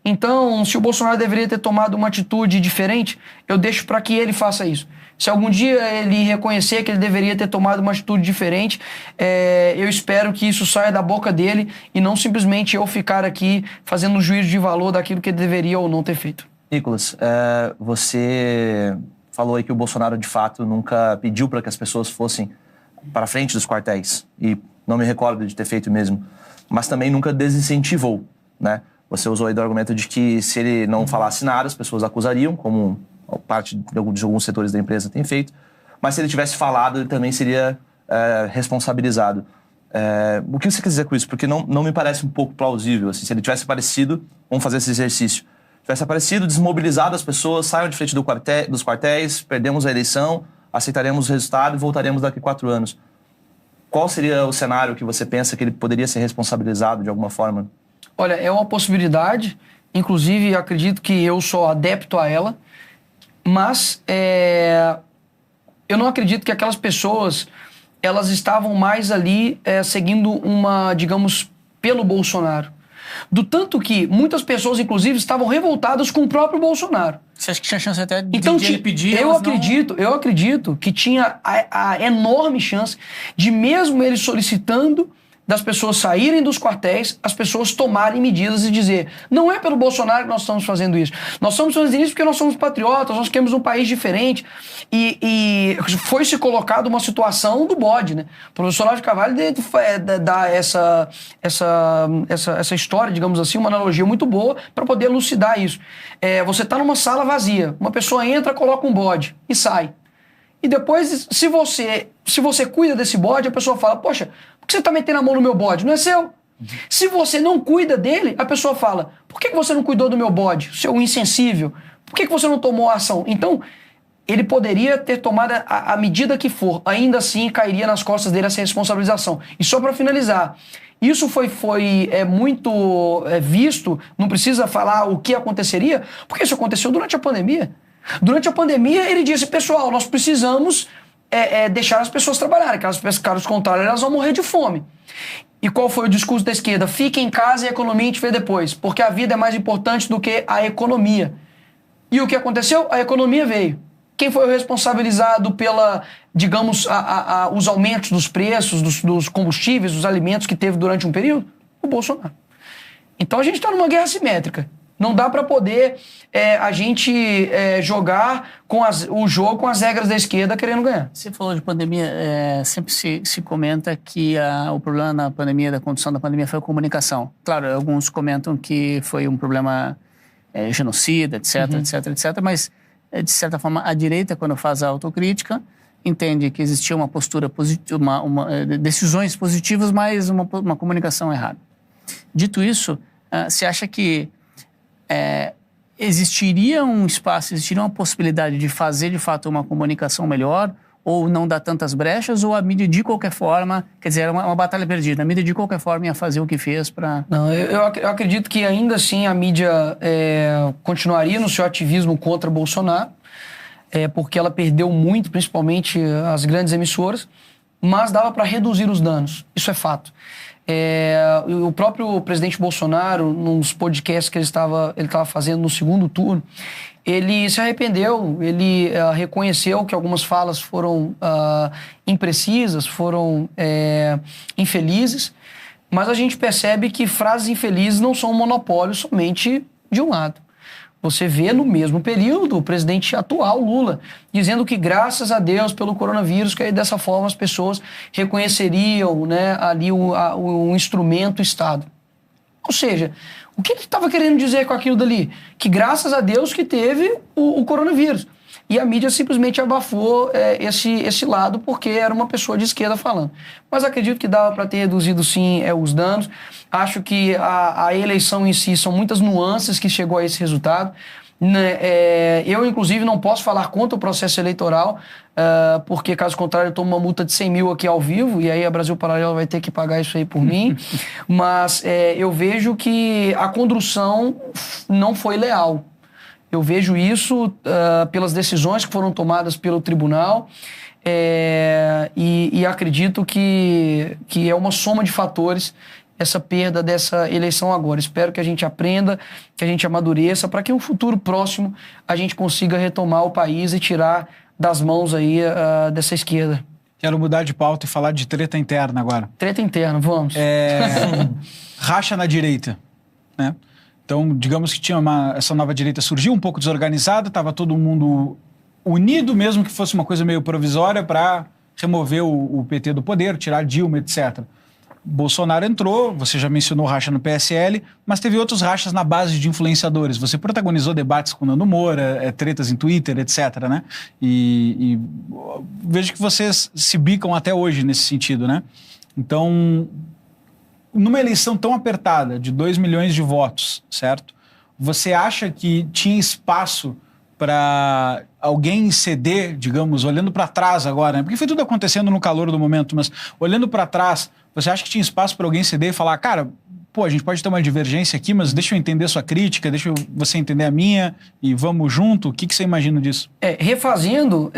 Então, se o Bolsonaro deveria ter tomado uma atitude diferente, eu deixo para que ele faça isso. Se algum dia ele reconhecer que ele deveria ter tomado uma atitude diferente, eu espero que isso saia da boca dele e não simplesmente eu ficar aqui fazendo um juízo de valor daquilo que ele deveria ou não ter feito. Nicolas, você falou aí que o Bolsonaro, de fato, nunca pediu para que as pessoas fossem para frente dos quartéis. E não me recordo de ter feito mesmo. Mas também nunca desincentivou, né? Você usou aí do argumento de que se ele não falasse nada, as pessoas acusariam, como parte de alguns setores da empresa tem feito, mas se ele tivesse falado, ele também seria responsabilizado. O que você quer dizer com isso? Porque não me parece um pouco plausível, assim, se ele tivesse aparecido, vamos fazer esse exercício, tivesse aparecido, desmobilizado as pessoas, saiam de frente dos quartéis, perdemos a eleição, aceitaremos o resultado e voltaremos daqui 4 anos. Qual seria o cenário que você pensa que ele poderia ser responsabilizado de alguma forma? Olha, é uma possibilidade, inclusive acredito que eu sou adepto a ela, mas eu não acredito que aquelas pessoas elas estavam mais ali seguindo digamos, pelo Bolsonaro. Do tanto que muitas pessoas, inclusive, estavam revoltadas com o próprio Bolsonaro. Você acha que tinha chance até de ele pedir? Eu acredito que tinha a enorme chance de, mesmo ele solicitando das pessoas saírem dos quartéis, as pessoas tomarem medidas e dizer, não é pelo Bolsonaro que nós estamos fazendo isso. Nós estamos fazendo isso porque nós somos patriotas, nós queremos um país diferente. E foi se colocado uma situação do bode, né? O professor Olavo de Carvalho dá essa história, digamos assim, uma analogia muito boa para poder elucidar isso. Você está numa sala vazia, uma pessoa entra, coloca um bode e sai. E depois, se você cuida desse bode, a pessoa fala, poxa, por que você está metendo a mão no meu bode? Não é seu. Se você não cuida dele, a pessoa fala, por que você não cuidou do meu bode, seu insensível? Por que você não tomou a ação? Então, ele poderia ter tomado a medida que for, ainda assim cairia nas costas dele essa responsabilização. E só para finalizar, isso foi muito visto, não precisa falar o que aconteceria, porque isso aconteceu durante a pandemia. Durante a pandemia, ele disse, pessoal, nós precisamos deixar as pessoas trabalharem, caso contrário, elas vão morrer de fome. E qual foi o discurso da esquerda? Fique em casa e a economia a gente vê depois, porque a vida é mais importante do que a economia. E o que aconteceu? A economia veio. Quem foi o responsabilizado pela, digamos, os aumentos dos preços, dos combustíveis, dos alimentos que teve durante um período? O Bolsonaro. Então a gente está numa guerra assimétrica. Não dá para poder a gente jogar o jogo com as regras da esquerda querendo ganhar. Você falou de pandemia, sempre se comenta que o problema na pandemia, da condução da pandemia, foi a comunicação. Claro, alguns comentam que foi um problema genocida, etc, etc, mas, de certa forma, a direita, quando faz a autocrítica, entende que existia uma postura positiva, decisões positivas, mas uma comunicação errada. Dito isso, você acha que existiria um espaço, existiria uma possibilidade de fazer, de fato, uma comunicação melhor, ou não dar tantas brechas, ou a mídia, de qualquer forma, quer dizer, era uma batalha perdida, a mídia, de qualquer forma, ia fazer o que fez para... Não, eu acredito que ainda assim a mídia continuaria no seu ativismo contra Bolsonaro, porque ela perdeu muito, principalmente as grandes emissoras, mas dava para reduzir os danos, isso é fato. O próprio presidente Bolsonaro, nos podcasts que ele estava fazendo no segundo turno, ele se arrependeu, ele reconheceu que algumas falas foram imprecisas, foram infelizes, mas a gente percebe que frases infelizes não são um monopólio somente de um lado. Você vê no mesmo período o presidente atual, Lula, dizendo que graças a Deus pelo coronavírus, que aí dessa forma as pessoas reconheceriam, né, ali o instrumento Estado. Ou seja, o que ele estava querendo dizer com aquilo dali? Que graças a Deus que teve o coronavírus. E a mídia simplesmente abafou esse lado porque era uma pessoa de esquerda falando. Mas acredito que dava para ter reduzido, sim, os danos. Acho que a eleição em si são muitas nuances que chegou a esse resultado. Eu, inclusive, não posso falar contra o processo eleitoral, porque, caso contrário, eu tomo uma multa de 100 mil aqui ao vivo, e aí a Brasil Paralelo vai ter que pagar isso aí por mim. Mas eu vejo que a condução não foi leal. Eu vejo isso pelas decisões que foram tomadas pelo tribunal e acredito que é uma soma de fatores essa perda dessa eleição agora. Espero que a gente aprenda, que a gente amadureça, para que no futuro próximo a gente consiga retomar o país e tirar das mãos aí dessa esquerda. Quero mudar de pauta e falar de treta interna agora. Treta interna, vamos. Racha na direita, né? Então, digamos que essa nova direita surgiu um pouco desorganizada, estava todo mundo unido, mesmo que fosse uma coisa meio provisória, para remover o PT do poder, tirar Dilma, etc. Bolsonaro entrou, você já mencionou racha no PSL, mas teve outros rachas na base de influenciadores. Você protagonizou debates com Nando Moura, tretas em Twitter, etc., né? E vejo que vocês se bicam até hoje nesse sentido, né? Então, numa eleição tão apertada, de 2 milhões de votos, certo? Você acha que tinha espaço para alguém ceder, digamos, olhando para trás agora, né? Porque foi tudo acontecendo no calor do momento, mas olhando para trás, você acha que tinha espaço para alguém ceder e falar, cara, pô, a gente pode ter uma divergência aqui, mas deixa eu entender sua crítica, deixa você entender a minha e vamos junto? O que você imagina disso? Refazendo,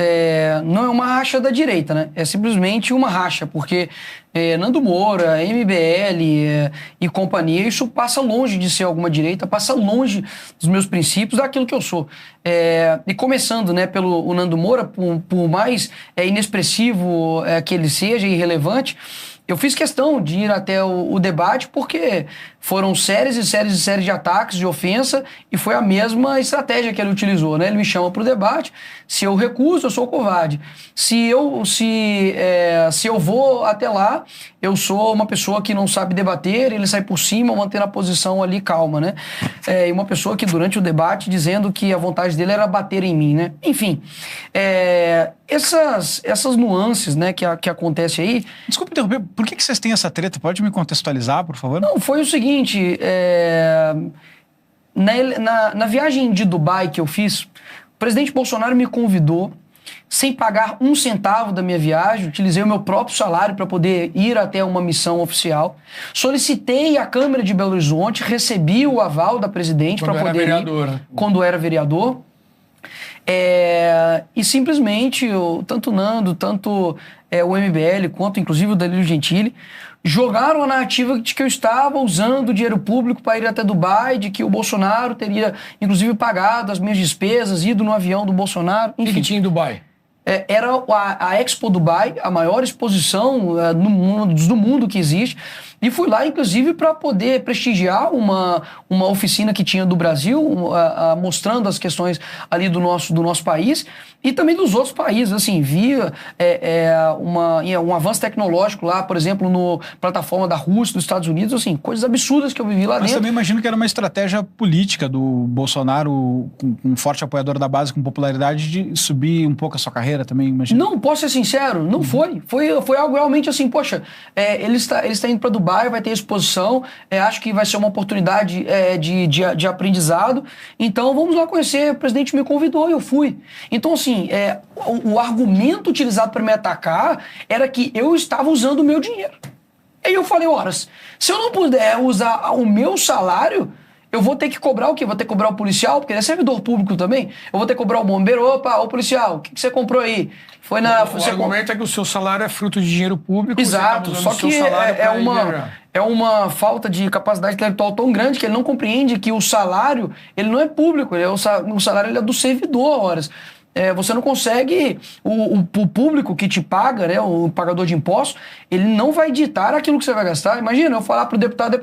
não é uma racha da direita, né? É simplesmente uma racha, porque Nando Moura, MBL e companhia, isso passa longe de ser alguma direita, passa longe dos meus princípios, daquilo que eu sou. E começando, né, pelo Nando Moura, por mais inexpressivo que ele seja, irrelevante, eu fiz questão de ir até o debate porque foram séries e séries e séries de ataques, de ofensa, e foi a mesma estratégia que ele utilizou, né? Ele me chama para o debate, se eu recuso, eu sou covarde. Se eu vou até lá, eu sou uma pessoa que não sabe debater, ele sai por cima, mantendo a posição ali calma, né? E uma pessoa que durante o debate dizendo que a vontade dele era bater em mim, né? Enfim, essas nuances, né, que acontecem aí... Desculpa interromper, por que vocês têm essa treta? Pode me contextualizar, por favor? Não, foi o seguinte, Na viagem de Dubai que eu fiz, o presidente Bolsonaro me convidou, sem pagar um centavo da minha viagem, utilizei o meu próprio salário para poder ir até uma missão oficial. Solicitei a Câmara de Belo Horizonte, recebi o aval da presidente para poder ir quando era vereador. E simplesmente, tanto o Nando, tanto o MBL, quanto inclusive o Danilo Gentili, jogaram a narrativa de que eu estava usando dinheiro público para ir até Dubai, de que o Bolsonaro teria, inclusive, pagado as minhas despesas, ido no avião do Bolsonaro. Enfim. O que tinha em Dubai? Era a Expo Dubai, a maior exposição do mundo que existe. E fui lá, inclusive, para poder prestigiar uma oficina que tinha do Brasil, mostrando as questões ali do nosso país e também dos outros países. Assim, via um avanço tecnológico lá, por exemplo, no plataforma da Rússia, dos Estados Unidos, assim, coisas absurdas que eu vivi lá dentro. Mas também imagino que era uma estratégia política do Bolsonaro, com um forte apoiador da base, com popularidade, de subir um pouco a sua carreira também, imagino. Não, posso ser sincero, não foi. Foi algo realmente assim, poxa, ele está indo para Dubai, vai ter exposição, acho que vai ser uma oportunidade de aprendizado, então vamos lá conhecer, o presidente me convidou e eu fui. Então assim, o argumento utilizado para me atacar era que eu estava usando o meu dinheiro. E aí eu falei, horas, se eu não puder usar o meu salário, eu vou ter que cobrar o quê? Vou ter que cobrar o policial, porque ele é servidor público também. Eu vou ter que cobrar o bombeiro. Opa, ô policial, o que você comprou aí? O argumento é que o seu salário é fruto de dinheiro público. Exato, só que é uma falta de capacidade intelectual tão grande que ele não compreende que o salário, ele não é público, o salário ele é do servidor, horas. Você não consegue, o público que te paga, né, o pagador de impostos, ele não vai ditar aquilo que você vai gastar. Imagina, eu falar pro deputado,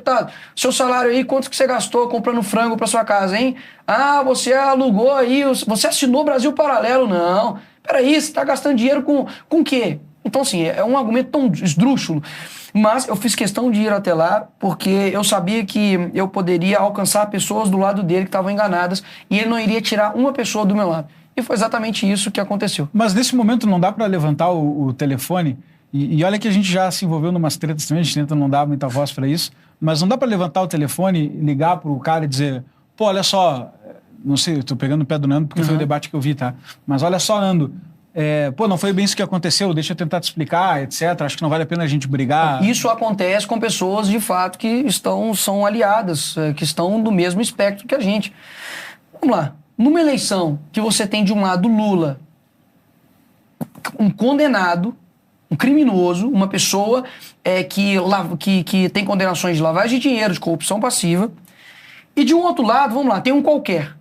seu salário aí, quanto que você gastou comprando frango para sua casa, hein? Ah, você alugou aí, você assinou Brasil Paralelo. Não, peraí, você tá gastando dinheiro com o quê? Então, assim, é um argumento tão esdrúxulo. Mas eu fiz questão de ir até lá porque eu sabia que eu poderia alcançar pessoas do lado dele que estavam enganadas e ele não iria tirar uma pessoa do meu lado. E foi exatamente isso que aconteceu. Mas nesse momento não dá para levantar o telefone? E olha que a gente já se envolveu numas tretas também, a gente tenta não dar muita voz para isso, mas não dá para levantar o telefone, ligar pro cara e dizer, pô, olha só, não sei, eu tô pegando o pé do Nando porque foi o debate que eu vi, tá? Mas olha só, Nando, não foi bem isso que aconteceu, deixa eu tentar te explicar, etc. Acho que não vale a pena a gente brigar. Isso acontece com pessoas, de fato, que são aliadas, que estão no mesmo espectro que a gente. Vamos lá. Numa eleição que você tem de um lado Lula, um condenado, um criminoso, uma pessoa que tem condenações de lavagem de dinheiro, de corrupção passiva, e de um outro lado, vamos lá, tem um qualquer.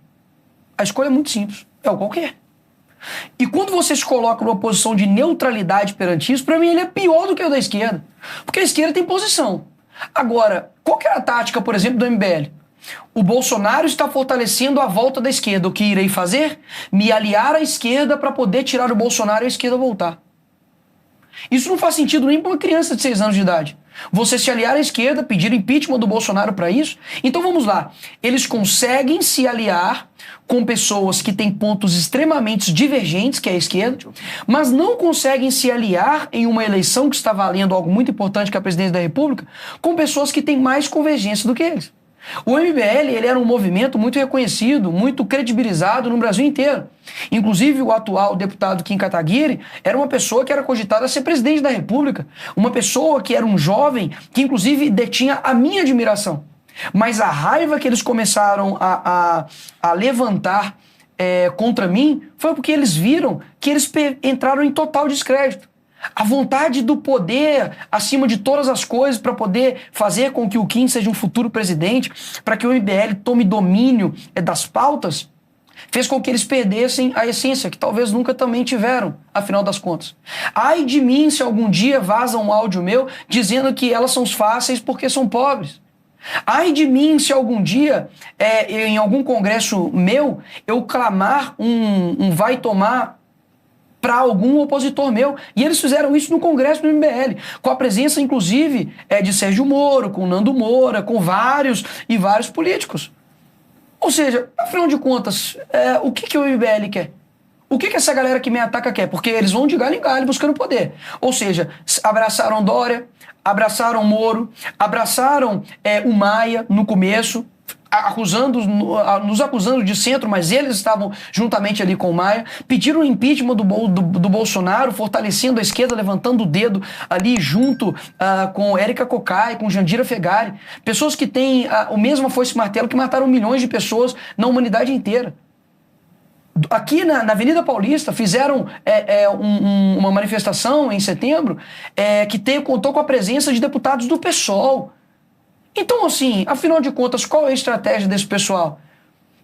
A escolha é muito simples, é o qualquer. E quando você se coloca numa posição de neutralidade perante isso, para mim ele é pior do que o da esquerda, porque a esquerda tem posição. Agora, qual que é a tática, por exemplo, do MBL? O Bolsonaro está fortalecendo a volta da esquerda. O que irei fazer? Me aliar à esquerda para poder tirar o Bolsonaro e a esquerda voltar. Isso não faz sentido nem para uma criança de 6 anos de idade. Você se aliar à esquerda, pedir impeachment do Bolsonaro para isso. Então vamos lá. Eles conseguem se aliar com pessoas que têm pontos extremamente divergentes, que é a esquerda, mas não conseguem se aliar em uma eleição que está valendo algo muito importante, que é a presidência da República, com pessoas que têm mais convergência do que eles. O MBL ele era um movimento muito reconhecido, muito credibilizado no Brasil inteiro. Inclusive o atual deputado Kim Kataguiri era uma pessoa que era cogitada a ser presidente da República, uma pessoa que era um jovem que inclusive detinha a minha admiração. Mas a raiva que eles começaram a levantar contra mim foi porque eles viram que eles entraram em total descrédito. A vontade do poder acima de todas as coisas para poder fazer com que o Kim seja um futuro presidente, para que o MBL tome domínio das pautas, fez com que eles perdessem a essência, que talvez nunca também tiveram, afinal das contas. Ai de mim se algum dia vaza um áudio meu dizendo que elas são fáceis porque são pobres. Ai de mim se algum dia, em algum congresso meu, eu clamar um vai tomar para algum opositor meu. E eles fizeram isso no Congresso do MBL, com a presença, inclusive, de Sérgio Moro, com Nando Moura, com vários políticos. Ou seja, afinal de contas, o que o MBL quer? O que essa galera que me ataca quer? Porque eles vão de galho em galho buscando poder. Ou seja, abraçaram Dória, abraçaram Moro, abraçaram o Maia no começo, nos acusando de centro, mas eles estavam juntamente ali com o Maia, pediram o impeachment do Bolsonaro, fortalecendo a esquerda, levantando o dedo ali junto com Érica Cocai, com Jandira Fegari, pessoas que têm o mesmo foice e martelo que mataram milhões de pessoas na humanidade inteira. Aqui na Avenida Paulista fizeram uma manifestação em setembro que contou com a presença de deputados do PSOL. Então, assim, afinal de contas, qual é a estratégia desse pessoal?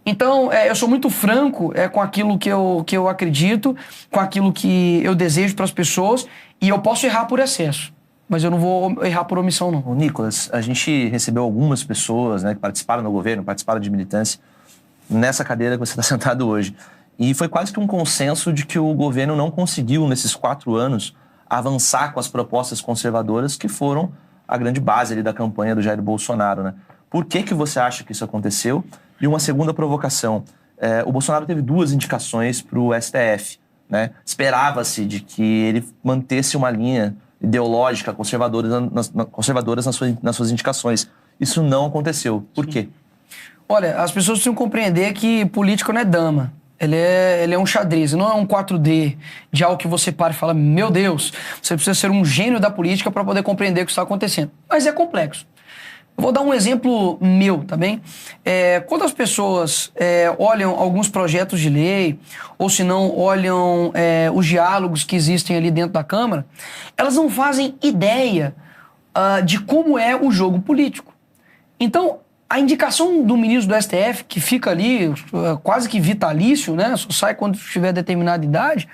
Então, eu sou muito franco com aquilo que eu acredito, com aquilo que eu desejo para as pessoas, e eu posso errar por excesso, mas eu não vou errar por omissão, não. Ô, Nicolas, a gente recebeu algumas pessoas, né, que participaram do governo, participaram de militância, nessa cadeira que você está sentado hoje. E foi quase que um consenso de que o governo não conseguiu, nesses 4 anos, avançar com as propostas conservadoras que foram a grande base ali da campanha do Jair Bolsonaro, né? Por que você acha que isso aconteceu? E uma segunda provocação. O Bolsonaro teve 2 indicações para o STF, né? Esperava-se de que ele mantesse uma linha ideológica conservadora nas suas indicações. Isso não aconteceu. Por quê? Olha, as pessoas precisam compreender que político não é dama. Ele é um xadrez, não é um 4D de algo que você para e fala, meu Deus, você precisa ser um gênio da política para poder compreender o que está acontecendo. Mas é complexo. Eu vou dar um exemplo meu, tá bem? Quando as pessoas olham alguns projetos de lei, ou se não olham os diálogos que existem ali dentro da Câmara, elas não fazem ideia de como é o jogo político. Então, a indicação do ministro do STF, que fica ali quase que vitalício, né? Só sai quando tiver determinada idade,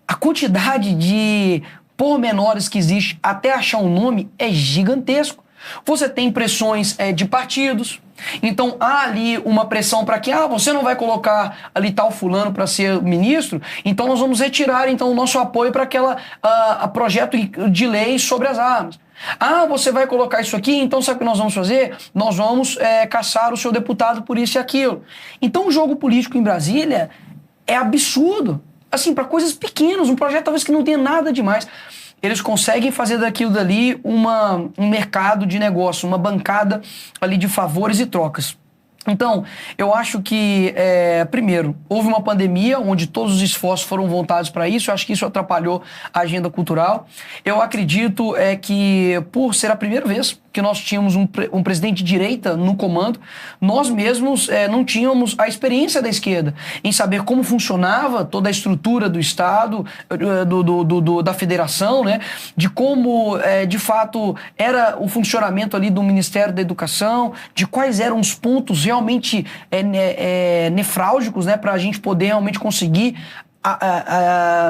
a quantidade de pormenores que existe até achar um nome é gigantesco. Você tem pressões de partidos, então há ali uma pressão para que você não vai colocar ali tal fulano para ser ministro, então nós vamos retirar então o nosso apoio para aquela projeto de lei sobre as armas. Você vai colocar isso aqui, então sabe o que nós vamos fazer? Nós vamos caçar o seu deputado por isso e aquilo. Então o jogo político em Brasília é absurdo. Assim, para coisas pequenas, um projeto talvez que não tenha nada demais. Eles conseguem fazer daquilo dali um mercado de negócio, uma bancada ali de favores e trocas. Então, eu acho que, primeiro, houve uma pandemia onde todos os esforços foram voltados para isso. Eu acho que isso atrapalhou a agenda cultural. Eu acredito que, por ser a primeira vez que nós tínhamos um presidente de direita no comando, nós mesmos não tínhamos a experiência da esquerda em saber como funcionava toda a estrutura do Estado, da federação, né? De como, de fato, era o funcionamento ali do Ministério da Educação, de quais eram os pontos realmente nefrálgicos, né? Para a gente poder realmente conseguir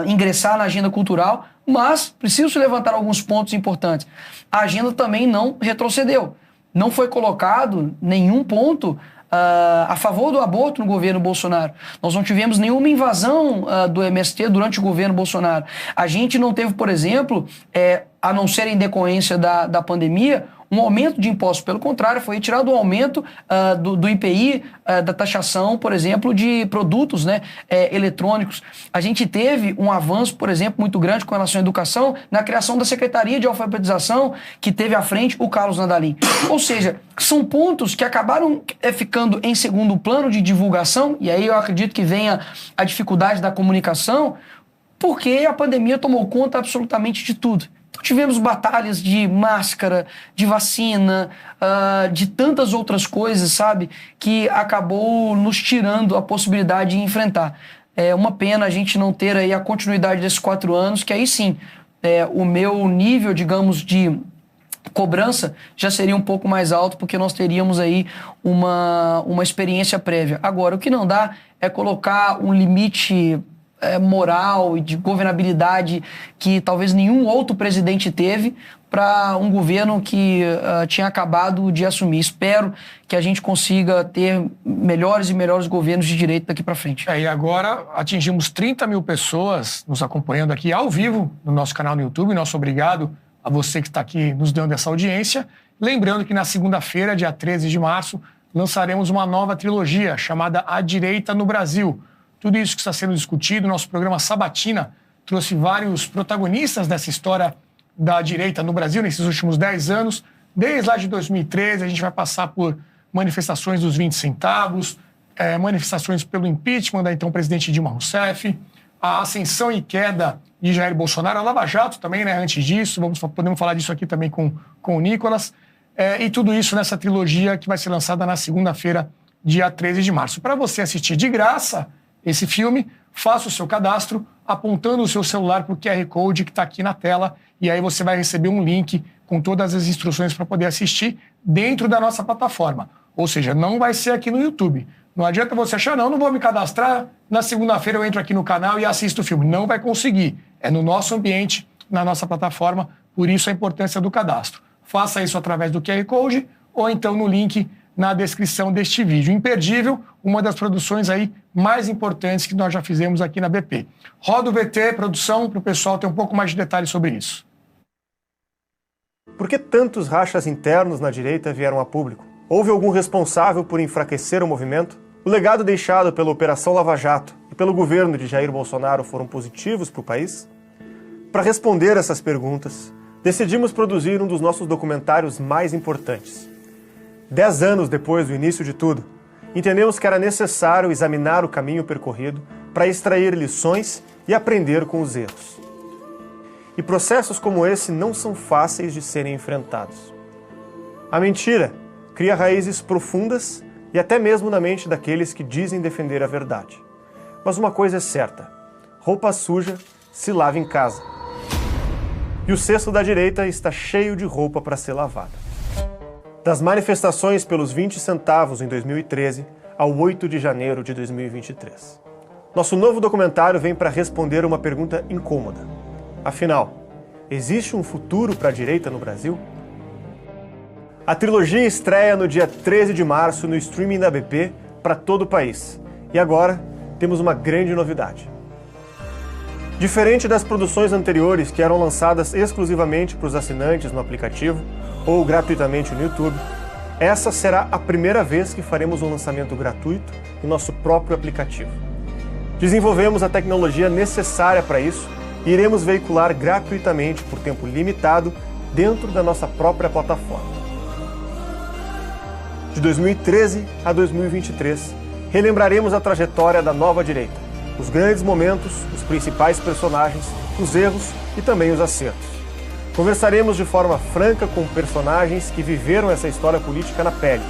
ingressar na agenda cultural. Mas preciso levantar alguns pontos importantes. A agenda também não retrocedeu. Não foi colocado nenhum ponto a favor do aborto no governo Bolsonaro. Nós não tivemos nenhuma invasão do MST durante o governo Bolsonaro. A gente não teve, por exemplo, a não ser em decorrência da pandemia, um aumento de impostos. Pelo contrário, foi retirado o aumento do IPI, da taxação, por exemplo, de produtos, né, eletrônicos. A gente teve um avanço, por exemplo, muito grande com relação à educação, na criação da Secretaria de Alfabetização, que teve à frente o Carlos Nandalim. Ou seja, são pontos que acabaram ficando em segundo plano de divulgação, e aí eu acredito que venha a dificuldade da comunicação, porque a pandemia tomou conta absolutamente de tudo. Tivemos batalhas de máscara, de vacina, de tantas outras coisas, sabe? Que acabou nos tirando a possibilidade de enfrentar. É uma pena a gente não ter aí a continuidade desses 4 anos, que aí sim, o meu nível, digamos, de cobrança já seria um pouco mais alto, porque nós teríamos aí uma experiência prévia. Agora, o que não dá é colocar um limite moral e de governabilidade que talvez nenhum outro presidente teve para um governo que tinha acabado de assumir. Espero que a gente consiga ter melhores e melhores governos de direito daqui para frente. E agora atingimos 30 mil pessoas nos acompanhando aqui ao vivo no nosso canal no YouTube. Nosso obrigado a você que está aqui nos dando essa audiência. Lembrando que na segunda-feira, dia 13 de março, lançaremos uma nova trilogia chamada A Direita no Brasil. Tudo isso que está sendo discutido, nosso programa Sabatina trouxe vários protagonistas dessa história da direita no Brasil nesses últimos 10 anos. Desde lá de 2013, a gente vai passar por manifestações dos 20 centavos, manifestações pelo impeachment da então presidente Dilma Rousseff, a ascensão e queda de Jair Bolsonaro, a Lava Jato também, né, antes disso, podemos falar disso aqui também com o Nicolas, e tudo isso nessa trilogia que vai ser lançada na segunda-feira, dia 13 de março. Para você assistir de graça esse filme, faça o seu cadastro apontando o seu celular para o QR Code que está aqui na tela e aí você vai receber um link com todas as instruções para poder assistir dentro da nossa plataforma. Ou seja, não vai ser aqui no YouTube. Não adianta você achar, não vou me cadastrar, na segunda-feira eu entro aqui no canal e assisto o filme. Não vai conseguir. É no nosso ambiente, na nossa plataforma, por isso a importância do cadastro. Faça isso através do QR Code ou então no link na descrição deste vídeo. Imperdível, uma das produções aí mais importantes que nós já fizemos aqui na BP. Roda o VT, produção, para o pessoal ter um pouco mais de detalhes sobre isso. Por que tantos rachas internos na direita vieram a público? Houve algum responsável por enfraquecer o movimento? O legado deixado pela Operação Lava Jato e pelo governo de Jair Bolsonaro foram positivos para o país? Para responder essas perguntas, decidimos produzir um dos nossos documentários mais importantes. 10 anos depois do início de tudo, entendemos que era necessário examinar o caminho percorrido para extrair lições e aprender com os erros. E processos como esse não são fáceis de serem enfrentados. A mentira cria raízes profundas e até mesmo na mente daqueles que dizem defender a verdade. Mas uma coisa é certa: roupa suja se lava em casa. E o cesto da direita está cheio de roupa para ser lavada. Das manifestações pelos 20 centavos em 2013 ao 8 de janeiro de 2023. Nosso novo documentário vem para responder uma pergunta incômoda. Afinal, existe um futuro para a direita no Brasil? A trilogia estreia no dia 13 de março no streaming da BP para todo o país. E agora temos uma grande novidade. Diferente das produções anteriores que eram lançadas exclusivamente para os assinantes no aplicativo ou gratuitamente no YouTube, essa será a primeira vez que faremos um lançamento gratuito em nosso próprio aplicativo. Desenvolvemos a tecnologia necessária para isso e iremos veicular gratuitamente por tempo limitado dentro da nossa própria plataforma. De 2013 a 2023, relembraremos a trajetória da nova direita, os grandes momentos, os principais personagens, os erros e também os acertos. Conversaremos de forma franca com personagens que viveram essa história política na pele.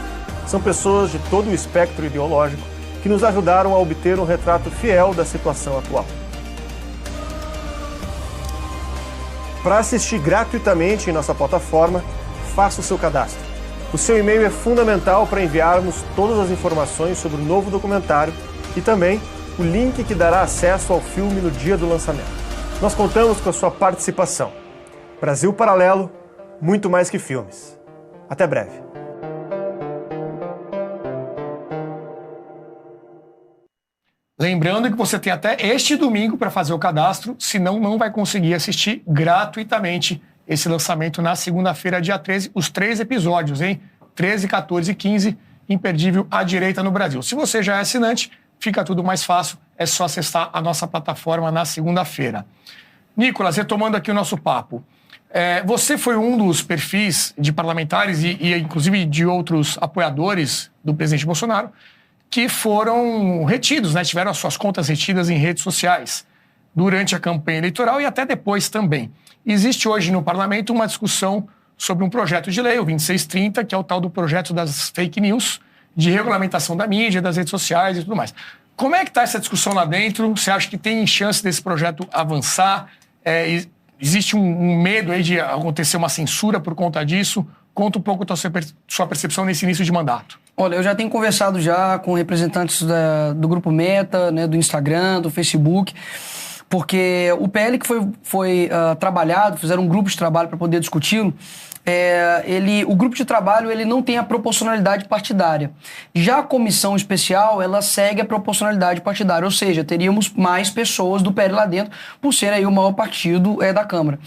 São pessoas de todo o espectro ideológico que nos ajudaram a obter um retrato fiel da situação atual. Para assistir gratuitamente em nossa plataforma, faça o seu cadastro. O seu e-mail é fundamental para enviarmos todas as informações sobre o novo documentário e também o link que dará acesso ao filme no dia do lançamento. Nós contamos com a sua participação. Brasil Paralelo, muito mais que filmes. Até breve. Lembrando que você tem até este domingo para fazer o cadastro, senão não vai conseguir assistir gratuitamente esse lançamento na segunda-feira, dia 13, os 3 episódios, hein? 13, 14 e 15, imperdível à direita no Brasil. Se você já é assinante, fica tudo mais fácil, é só acessar a nossa plataforma na segunda-feira. Nicolas, retomando aqui o nosso papo, você foi um dos perfis de parlamentares e inclusive de outros apoiadores do presidente Bolsonaro que foram retidos, né? Tiveram as suas contas retidas em redes sociais durante a campanha eleitoral e até depois também. Existe hoje no parlamento uma discussão sobre um projeto de lei, o 2630, que é o tal do projeto das fake news, de regulamentação da mídia, das redes sociais e tudo mais. Como é que está essa discussão lá dentro? Você acha que tem chance desse projeto avançar? Existe um medo aí de acontecer uma censura por conta disso? Conta um pouco da sua percepção nesse início de mandato. Olha, eu já tenho conversado já com representantes do Grupo Meta, né, do Instagram, do Facebook, porque o PL que foi trabalhado, fizeram um grupo de trabalho para poder discuti-lo, o grupo de trabalho ele não tem a proporcionalidade partidária. Já a comissão especial, ela segue a proporcionalidade partidária, ou seja, teríamos mais pessoas do PL lá dentro, por ser aí o maior partido da Câmara.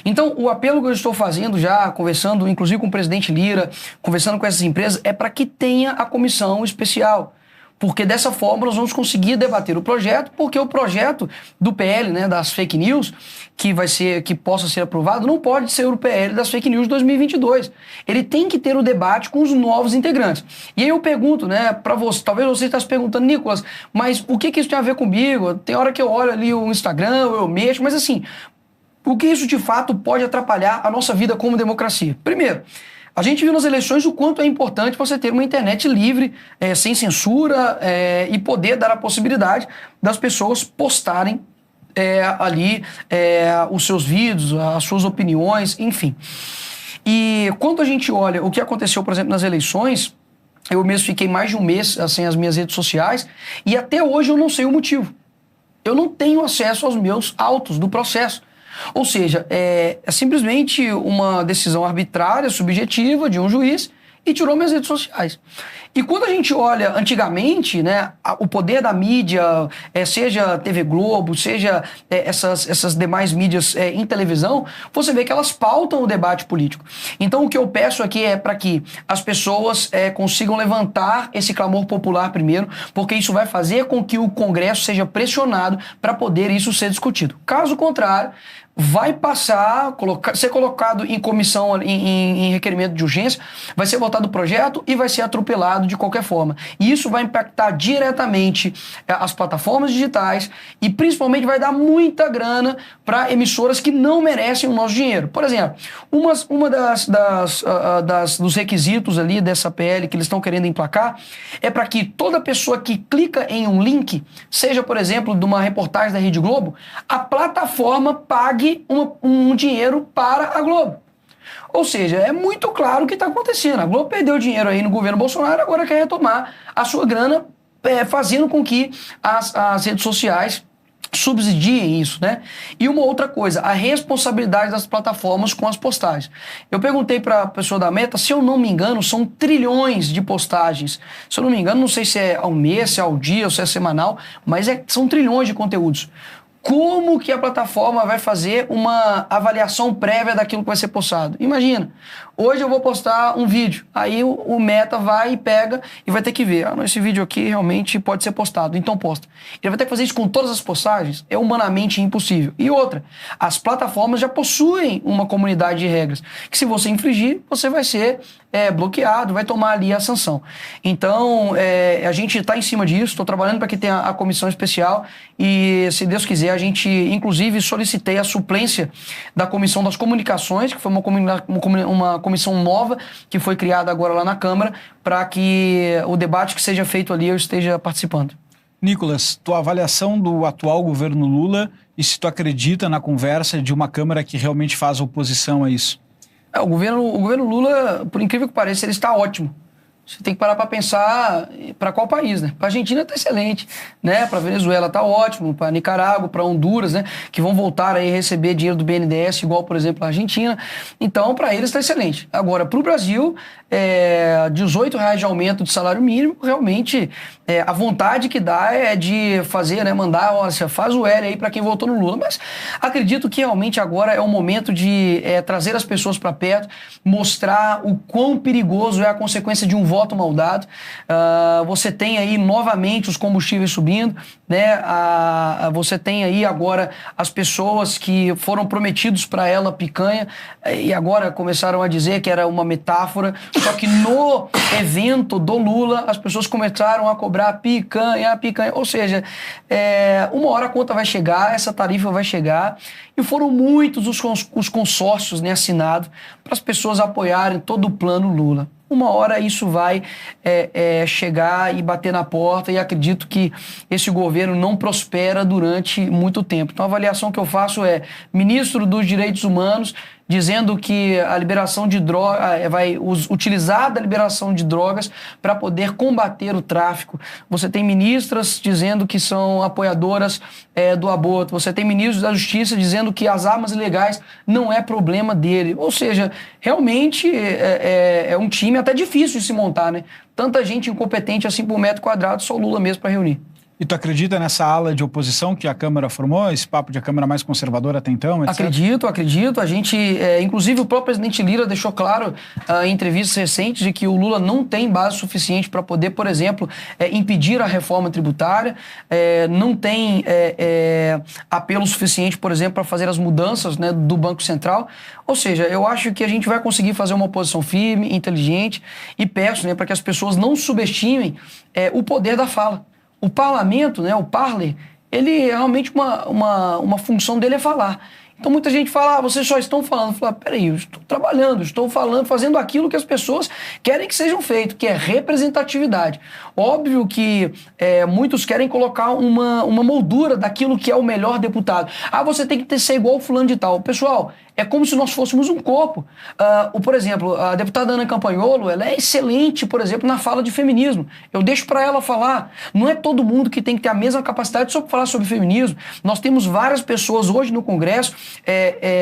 Então, o apelo que eu estou fazendo já, conversando inclusive com o presidente Lira, conversando com essas empresas, é para que tenha a comissão especial. Porque dessa forma nós vamos conseguir debater o projeto, porque o projeto do PL, né, das fake news, que possa ser aprovado, não pode ser o PL das fake news de 2022. Ele tem que ter o debate com os novos integrantes. E aí eu pergunto, né, para você, talvez você esteja se perguntando, Nicolas, mas o que isso tem a ver comigo? Tem hora que eu olho ali o Instagram, eu mexo, mas assim, o que isso de fato pode atrapalhar a nossa vida como democracia? Primeiro, a gente viu nas eleições o quanto é importante você ter uma internet livre, sem censura, e poder dar a possibilidade das pessoas postarem ali os seus vídeos, as suas opiniões, enfim. E quando a gente olha o que aconteceu, por exemplo, nas eleições, eu mesmo fiquei mais de um mês sem as minhas redes sociais e até hoje eu não sei o motivo. Eu não tenho acesso aos meus autos do processo. Ou seja, é simplesmente uma decisão arbitrária, subjetiva de um juiz e tirou minhas redes sociais. E quando a gente olha antigamente, né, o poder da mídia, seja TV Globo, seja essas demais mídias em televisão, você vê que elas pautam o debate político. Então o que eu peço aqui é para que as pessoas consigam levantar esse clamor popular primeiro, porque isso vai fazer com que o Congresso seja pressionado para poder isso ser discutido. Caso contrário, vai passar, ser colocado em comissão, em requerimento de urgência, vai ser votado o projeto e vai ser atropelado de qualquer forma. E isso vai impactar diretamente as plataformas digitais e principalmente vai dar muita grana para emissoras que não merecem o nosso dinheiro. Por exemplo, uma dos requisitos ali dessa PL que eles estão querendo emplacar é para que toda pessoa que clica em um link, seja, por exemplo, de uma reportagem da Rede Globo, a plataforma pague um dinheiro para a Globo. Ou seja, é muito claro o que está acontecendo. A Globo perdeu dinheiro aí no governo Bolsonaro, agora quer retomar a sua grana, fazendo com que as redes sociais subsidiem isso, né? E uma outra coisa, a responsabilidade das plataformas com as postagens. Eu perguntei para a pessoa da Meta, se eu não me engano, são trilhões de postagens. Se eu não me engano, não sei se é ao mês, se é ao dia, ou se é semanal, mas são trilhões de conteúdos. Como que a plataforma vai fazer uma avaliação prévia daquilo que vai ser postado? Imagina, hoje eu vou postar um vídeo, aí o Meta vai e pega e vai ter que ver, esse vídeo aqui realmente pode ser postado, então posta. Ele vai ter que fazer isso com todas as postagens? É humanamente impossível. E outra, as plataformas já possuem uma comunidade de regras, que se você infringir, você vai ser bloqueado, vai tomar ali a sanção. Então, a gente está em cima disso, estou trabalhando para que tenha a comissão especial e, se Deus quiser, a gente, inclusive, solicitei a suplência da Comissão das Comunicações, que foi uma comissão nova que foi criada agora lá na Câmara, para que o debate que seja feito ali eu esteja participando. Nicolas, tua avaliação do atual governo Lula e se tu acredita na conversa de uma Câmara que realmente faz oposição a isso? O governo Lula, por incrível que pareça, ele está ótimo. Você tem que parar para pensar para qual país, né? Para a Argentina está excelente, né? Para a Venezuela está ótimo, para Nicarágua, para Honduras, né? Que vão voltar aí a receber dinheiro do BNDES, igual, por exemplo, a Argentina. Então, para eles está excelente. Agora, para o Brasil, R$18 de aumento de salário mínimo, realmente a vontade que dá é de fazer, né? Mandar, olha, faz o L aí para quem votou no Lula. Mas acredito que realmente agora é o momento de trazer as pessoas para perto, mostrar o quão perigoso é a consequência de um voto mal dado. Você tem aí novamente os combustíveis subindo, né? Você tem aí agora as pessoas que foram prometidos para ela picanha e agora começaram a dizer que era uma metáfora, só que no evento do Lula as pessoas começaram a cobrar picanha, ou seja, uma hora a conta vai chegar, essa tarifa vai chegar e foram muitos os consórcios, né, assinados para as pessoas apoiarem todo o plano Lula. Uma hora isso vai chegar e bater na porta e acredito que esse governo não prospera durante muito tempo. Então a avaliação que eu faço é ministro dos Direitos Humanos dizendo que a liberação de drogas, vai utilizar da liberação de drogas para poder combater o tráfico. Você tem ministras dizendo que são apoiadoras do aborto. Você tem ministros da Justiça dizendo que as armas ilegais não é problema dele. Ou seja, realmente é um time até difícil de se montar, né? Tanta gente incompetente assim por metro quadrado, só o Lula mesmo para reunir. E tu acredita nessa ala de oposição que a Câmara formou, esse papo de a Câmara mais conservadora até então, etc? Acredito. A gente, inclusive o próprio presidente Lira deixou claro em entrevistas recentes de que o Lula não tem base suficiente para poder, por exemplo, impedir a reforma tributária, não tem apelo suficiente, por exemplo, para fazer as mudanças, né, do Banco Central. Ou seja, eu acho que a gente vai conseguir fazer uma oposição firme, inteligente, e peço, né, para que as pessoas não subestimem o poder da fala. O parlamento, né, o parler, ele realmente uma função dele é falar. Então muita gente fala, vocês só estão falando. Fala, peraí, eu estou trabalhando, estou falando, fazendo aquilo que as pessoas querem que sejam feito, que é representatividade. Óbvio que muitos querem colocar uma moldura daquilo que é o melhor deputado. Você tem que ser igual o fulano de tal. Pessoal, é como se nós fôssemos um corpo. Por exemplo, a deputada Ana Campanholo, ela é excelente, por exemplo, na fala de feminismo. Eu deixo para ela falar. Não é todo mundo que tem que ter a mesma capacidade de falar sobre feminismo. Nós temos várias pessoas hoje no Congresso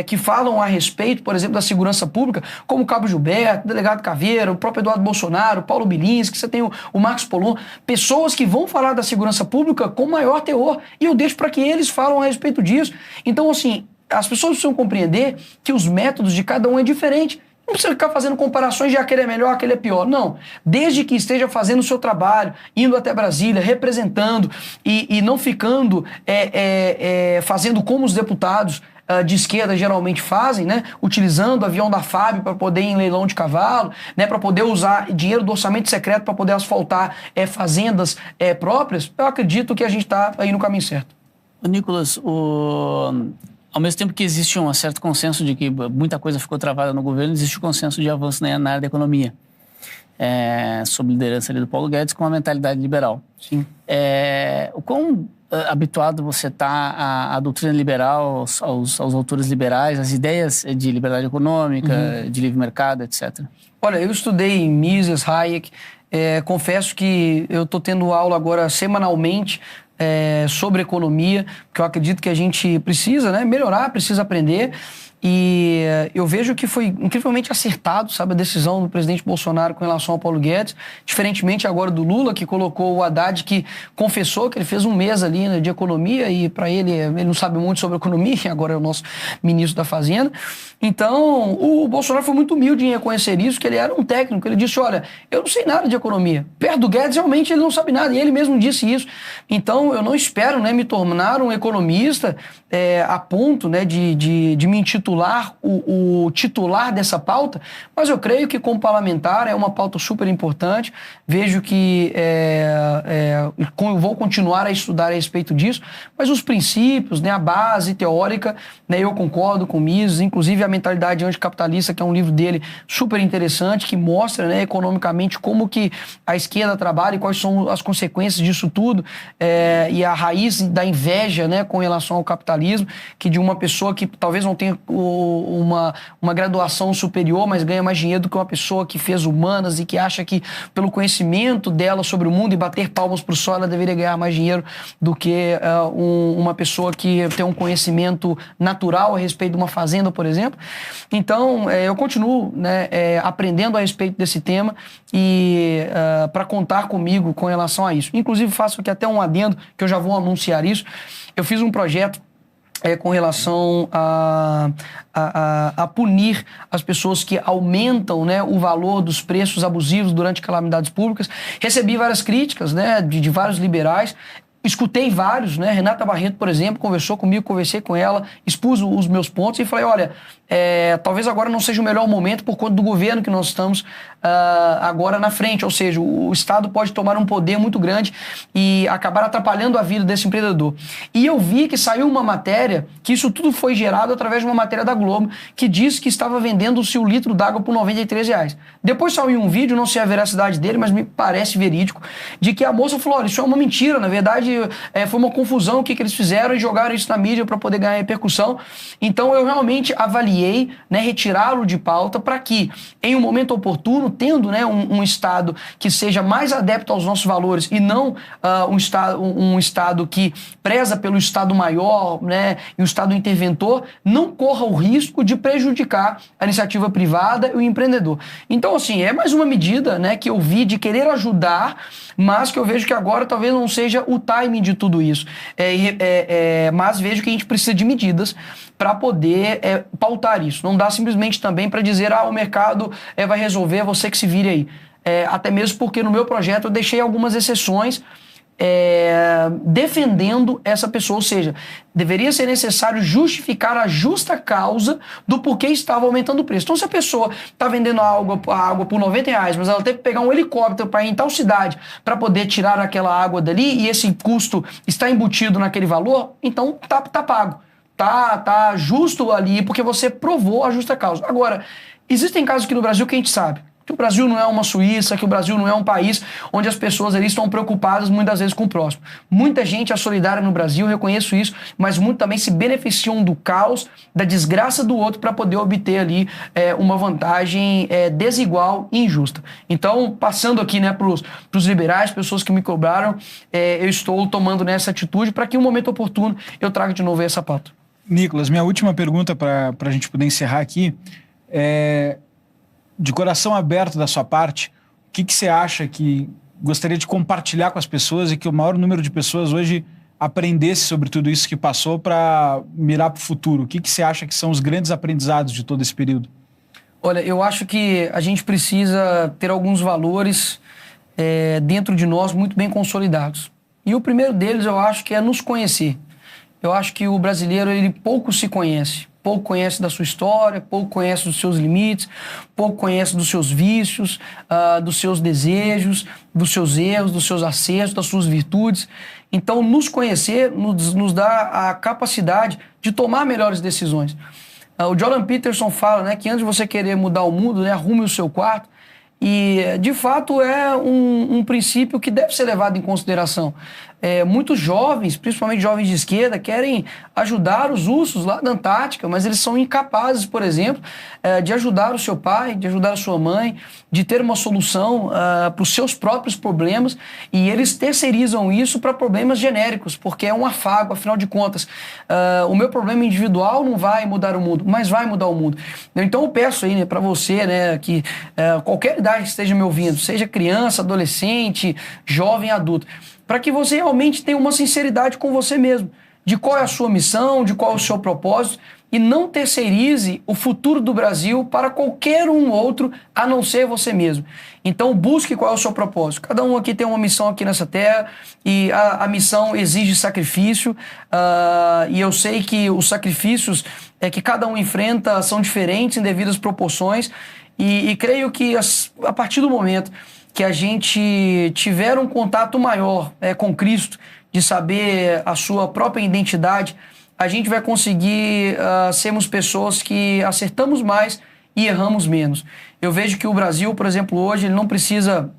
que falam a respeito, por exemplo, da segurança pública, como o Cabo Gilberto, o delegado Caveira, o próprio Eduardo Bolsonaro, o Paulo Bilinski, você tem o Marcos Polon, pessoas que vão falar da segurança pública com maior teor. E eu deixo para que eles falam a respeito disso. Então, assim, as pessoas precisam compreender que os métodos de cada um é diferente. Não precisa ficar fazendo comparações de aquele é melhor, aquele é pior. Não. Desde que esteja fazendo o seu trabalho, indo até Brasília, representando e não ficando fazendo como os deputados de esquerda geralmente fazem, né? Utilizando o avião da FAB para poder ir em leilão de cavalo, né? Para poder usar dinheiro do orçamento secreto para poder asfaltar fazendas próprias. Eu acredito que a gente está aí no caminho certo. Nicolas, ao mesmo tempo que existe um certo consenso de que muita coisa ficou travada no governo, existe o consenso de avanço na área da economia, sob liderança ali do Paulo Guedes, com uma mentalidade liberal. Sim. O quão habituado você está à doutrina liberal, aos autores liberais, às ideias de liberdade econômica, de livre mercado, etc.? Olha, eu estudei Mises, Hayek, confesso que eu estou tendo aula agora semanalmente sobre economia, porque eu acredito que a gente precisa, né, melhorar, precisa aprender. E eu vejo que foi incrivelmente acertado, sabe, a decisão do presidente Bolsonaro com relação ao Paulo Guedes, diferentemente agora do Lula, que colocou o Haddad, que confessou que ele fez um mês ali, né, de economia, e para ele não sabe muito sobre economia, agora é o nosso ministro da Fazenda. Então, o Bolsonaro foi muito humilde em reconhecer isso, que ele era um técnico. Ele disse, olha, eu não sei nada de economia. Perto do Guedes, realmente, ele não sabe nada, e ele mesmo disse isso. Então, eu não espero, né, me tornar um economista a ponto, né, de me intitular o titular dessa pauta, mas eu creio que como parlamentar é uma pauta super importante. Vejo que vou continuar a estudar a respeito disso, mas os princípios, né, a base teórica, né, eu concordo com o Mises, inclusive a Mentalidade Anticapitalista, que é um livro dele super interessante, que mostra, né, economicamente como que a esquerda trabalha e quais são as consequências disso tudo, e a raiz da inveja, né, com relação ao capitalismo, que de uma pessoa que talvez não tenha uma graduação superior, mas ganha mais dinheiro do que uma pessoa que fez humanas e que acha que pelo conhecimento dela sobre o mundo e bater palmas para o sol, ela deveria ganhar mais dinheiro do que uma pessoa que tem um conhecimento natural a respeito de uma fazenda, por exemplo. Então, eu continuo, né, aprendendo a respeito desse tema e para contar comigo com relação a isso. Inclusive, faço aqui até um adendo, que eu já vou anunciar isso. Eu fiz um projeto com relação a punir as pessoas que aumentam, né, o valor dos preços abusivos durante calamidades públicas. Recebi várias críticas, né, de vários liberais. Escutei vários, né? Renata Barreto, por exemplo, conversou comigo, conversei com ela, expus os meus pontos e falei, olha, talvez agora não seja o melhor momento por conta do governo que nós estamos agora na frente, ou seja, o Estado pode tomar um poder muito grande e acabar atrapalhando a vida desse empreendedor. E eu vi que saiu uma matéria, que isso tudo foi gerado através de uma matéria da Globo, que diz que estava vendendo-se o litro d'água por R$93. Depois saiu um vídeo, não sei a veracidade dele, mas me parece verídico, de que a moça falou, olha, isso é uma mentira, na verdade foi uma confusão o que eles fizeram e jogaram isso na mídia para poder ganhar repercussão. Então eu realmente avaliei, né, retirá-lo de pauta para que, em um momento oportuno, tendo, né, um Estado que seja mais adepto aos nossos valores e não um Estado que preza pelo Estado maior, né, e o Estado interventor, não corra o risco de prejudicar a iniciativa privada e o empreendedor. Então, assim, é mais uma medida, né, que eu vi de querer ajudar, mas que eu vejo que agora talvez não seja o time timing de tudo isso. Mas vejo que a gente precisa de medidas para poder pautar isso. Não dá simplesmente também para dizer, o mercado vai resolver, você que se vire aí. Até mesmo porque no meu projeto eu deixei algumas exceções defendendo essa pessoa, ou seja, deveria ser necessário justificar a justa causa do porquê estava aumentando o preço. Então, se a pessoa está vendendo a água por R$90, mas ela teve que pegar um helicóptero para ir em tal cidade para poder tirar aquela água dali e esse custo está embutido naquele valor, então tá pago. Tá justo ali porque você provou a justa causa. Agora, existem casos aqui no Brasil que a gente sabe que o Brasil não é uma Suíça, que o Brasil não é um país onde as pessoas ali estão preocupadas muitas vezes com o próximo. Muita gente é solidária no Brasil, eu reconheço isso, mas muito também se beneficiam do caos, da desgraça do outro para poder obter ali uma vantagem desigual e injusta. Então, passando aqui, né, pros liberais, pessoas que me cobraram, eu estou tomando nessa atitude para que em um momento oportuno eu traga de novo essa pauta. Nicolas, minha última pergunta para a gente poder encerrar aqui de coração aberto da sua parte, o que você acha que gostaria de compartilhar com as pessoas e que o maior número de pessoas hoje aprendesse sobre tudo isso que passou para mirar para o futuro? O que você acha que são os grandes aprendizados de todo esse período? Olha, eu acho que a gente precisa ter alguns valores dentro de nós muito bem consolidados. E o primeiro deles eu acho que é nos conhecer. Eu acho que o brasileiro ele pouco se conhece. Pouco conhece da sua história, pouco conhece dos seus limites, pouco conhece dos seus vícios, dos seus desejos, dos seus erros, dos seus acertos, das suas virtudes. Então, nos conhecer nos dá a capacidade de tomar melhores decisões. O Jordan Peterson fala, né, que antes de você querer mudar o mundo, né, arrume o seu quarto. E, de fato, é um princípio que deve ser levado em consideração. Muitos jovens, principalmente jovens de esquerda, querem ajudar os ursos lá da Antártica, mas eles são incapazes, por exemplo, de ajudar o seu pai, de ajudar a sua mãe, de ter uma solução para os seus próprios problemas, e eles terceirizam isso para problemas genéricos, porque é um afago, afinal de contas. O meu problema individual não vai mudar o mundo, mas vai mudar o mundo. Então eu peço aí, né, para você, né, que qualquer idade que esteja me ouvindo, seja criança, adolescente, jovem, adulto, para que você realmente tenha uma sinceridade com você mesmo, de qual é a sua missão, de qual é o seu propósito, e não terceirize o futuro do Brasil para qualquer um outro, a não ser você mesmo. Então busque qual é o seu propósito. Cada um aqui tem uma missão aqui nessa terra, e a missão exige sacrifício, e eu sei que os sacrifícios que cada um enfrenta são diferentes em devidas proporções, e creio que a partir do momento que a gente tiver um contato maior com Cristo, de saber a sua própria identidade, a gente vai conseguir sermos pessoas que acertamos mais e erramos menos. Eu vejo que o Brasil, por exemplo, hoje, ele não precisa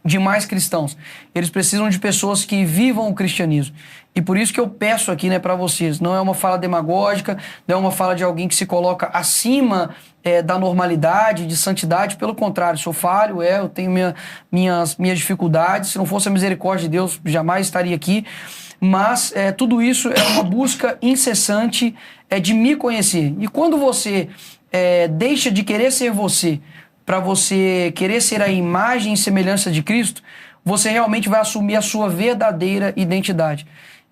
de mais cristãos. Eles precisam de pessoas que vivam o cristianismo. E por isso que eu peço aqui, né, para vocês, não é uma fala demagógica, não é uma fala de alguém que se coloca acima da normalidade, de santidade. Pelo contrário, sou falho, eu tenho minhas dificuldades. Se não fosse a misericórdia de Deus, jamais estaria aqui. Mas tudo isso é uma busca incessante de me conhecer. E quando você deixa de querer ser você para você querer ser a imagem e semelhança de Cristo, você realmente vai assumir a sua verdadeira identidade.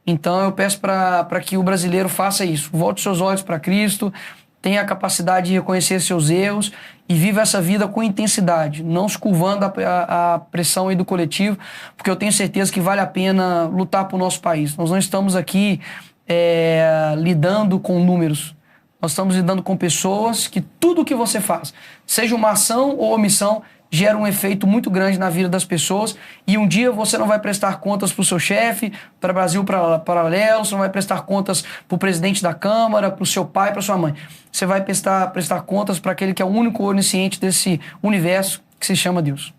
Então eu peço para que o brasileiro faça isso. Volte seus olhos para Cristo, tenha a capacidade de reconhecer seus erros e viva essa vida com intensidade, não se curvando a pressão aí do coletivo, porque eu tenho certeza que vale a pena lutar para o nosso país. Nós não estamos aqui lidando com números. Nós estamos lidando com pessoas que tudo o que você faz, seja uma ação ou omissão, gera um efeito muito grande na vida das pessoas, e um dia você não vai prestar contas para o seu chefe, para o Brasil Paralelo, você não vai prestar contas para o presidente da Câmara, para o seu pai, para sua mãe. Você vai prestar contas para aquele que é o único onisciente desse universo que se chama Deus.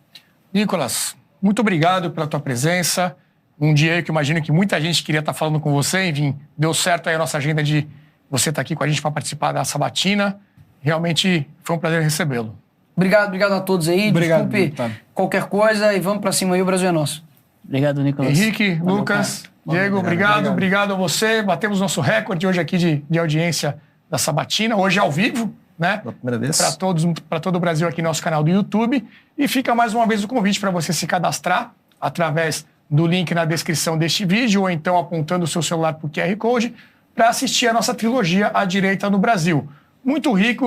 Nicolas, muito obrigado pela tua presença. Um dia que eu imagino que muita gente queria estar falando com você, enfim, deu certo aí a nossa agenda de você estar aqui com a gente para participar da sabatina. Realmente foi um prazer recebê-lo. Obrigado a todos aí. Obrigado, desculpe deputado. Qualquer coisa e vamos para cima aí, o Brasil é nosso. Obrigado, Nicolas. Henrique, Valeu, Lucas, cara. Diego, obrigado a você. Batemos nosso recorde hoje aqui de audiência da sabatina, hoje ao vivo, né? Pela primeira vez. Para todo o Brasil aqui no nosso canal do YouTube. E fica mais uma vez o convite para você se cadastrar através do link na descrição deste vídeo ou então apontando o seu celular para o QR Code para assistir a nossa trilogia A Direita no Brasil. Muito rica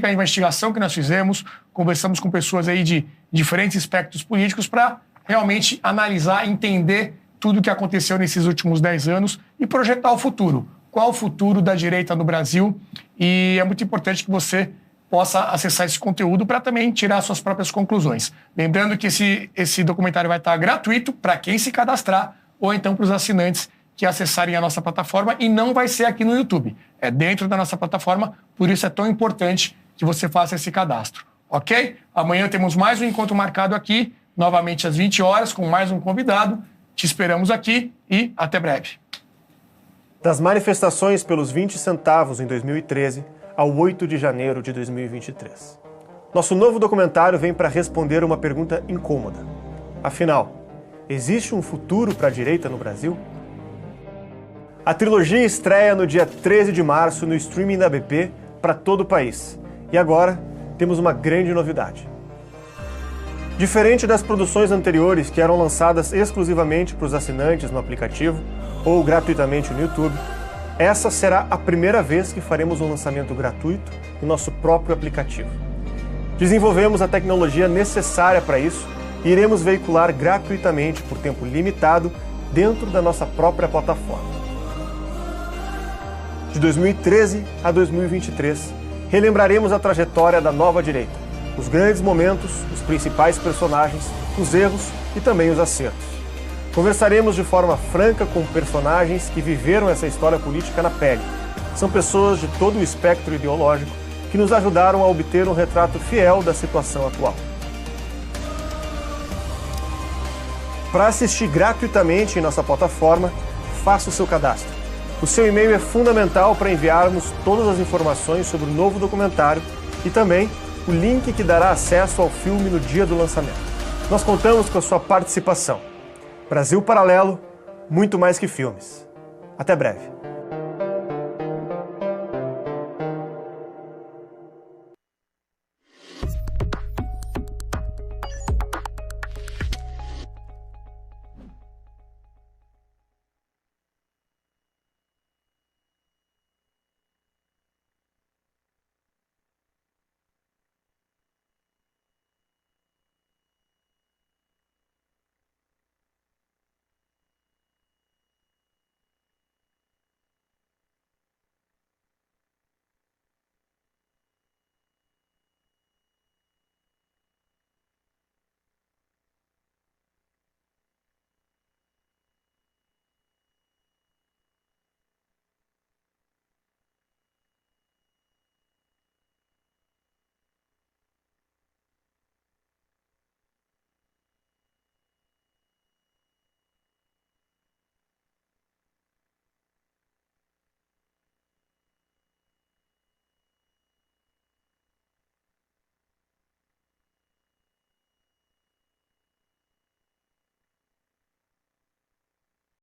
a investigação que nós fizemos, conversamos com pessoas aí de diferentes espectros políticos para realmente analisar, entender tudo o que aconteceu nesses últimos 10 anos e projetar o futuro. Qual o futuro da direita no Brasil? E é muito importante que você possa acessar esse conteúdo para também tirar suas próprias conclusões. Lembrando que esse documentário vai estar gratuito para quem se cadastrar ou então para os assinantes que acessarem a nossa plataforma e não vai ser aqui no YouTube. É dentro da nossa plataforma, por isso é tão importante que você faça esse cadastro, ok? Amanhã temos mais um encontro marcado aqui, novamente às 20 horas, com mais um convidado. Te esperamos aqui e até breve. Das manifestações pelos 20 centavos em 2013 ao 8 de janeiro de 2023. Nosso novo documentário vem para responder uma pergunta incômoda. Afinal, existe um futuro para a direita no Brasil? A trilogia estreia no dia 13 de março no streaming da BP para todo o país. E agora temos uma grande novidade. Diferente das produções anteriores que eram lançadas exclusivamente para os assinantes no aplicativo ou gratuitamente no YouTube, essa será a primeira vez que faremos um lançamento gratuito no nosso próprio aplicativo. Desenvolvemos a tecnologia necessária para isso e iremos veicular gratuitamente por tempo limitado dentro da nossa própria plataforma. De 2013 a 2023, relembraremos a trajetória da nova direita, os grandes momentos, os principais personagens, os erros e também os acertos. Conversaremos de forma franca com personagens que viveram essa história política na pele. São pessoas de todo o espectro ideológico que nos ajudaram a obter um retrato fiel da situação atual. Para assistir gratuitamente em nossa plataforma, faça o seu cadastro. O seu e-mail é fundamental para enviarmos todas as informações sobre o novo documentário e também o link que dará acesso ao filme no dia do lançamento. Nós contamos com a sua participação. Brasil Paralelo, muito mais que filmes. Até breve.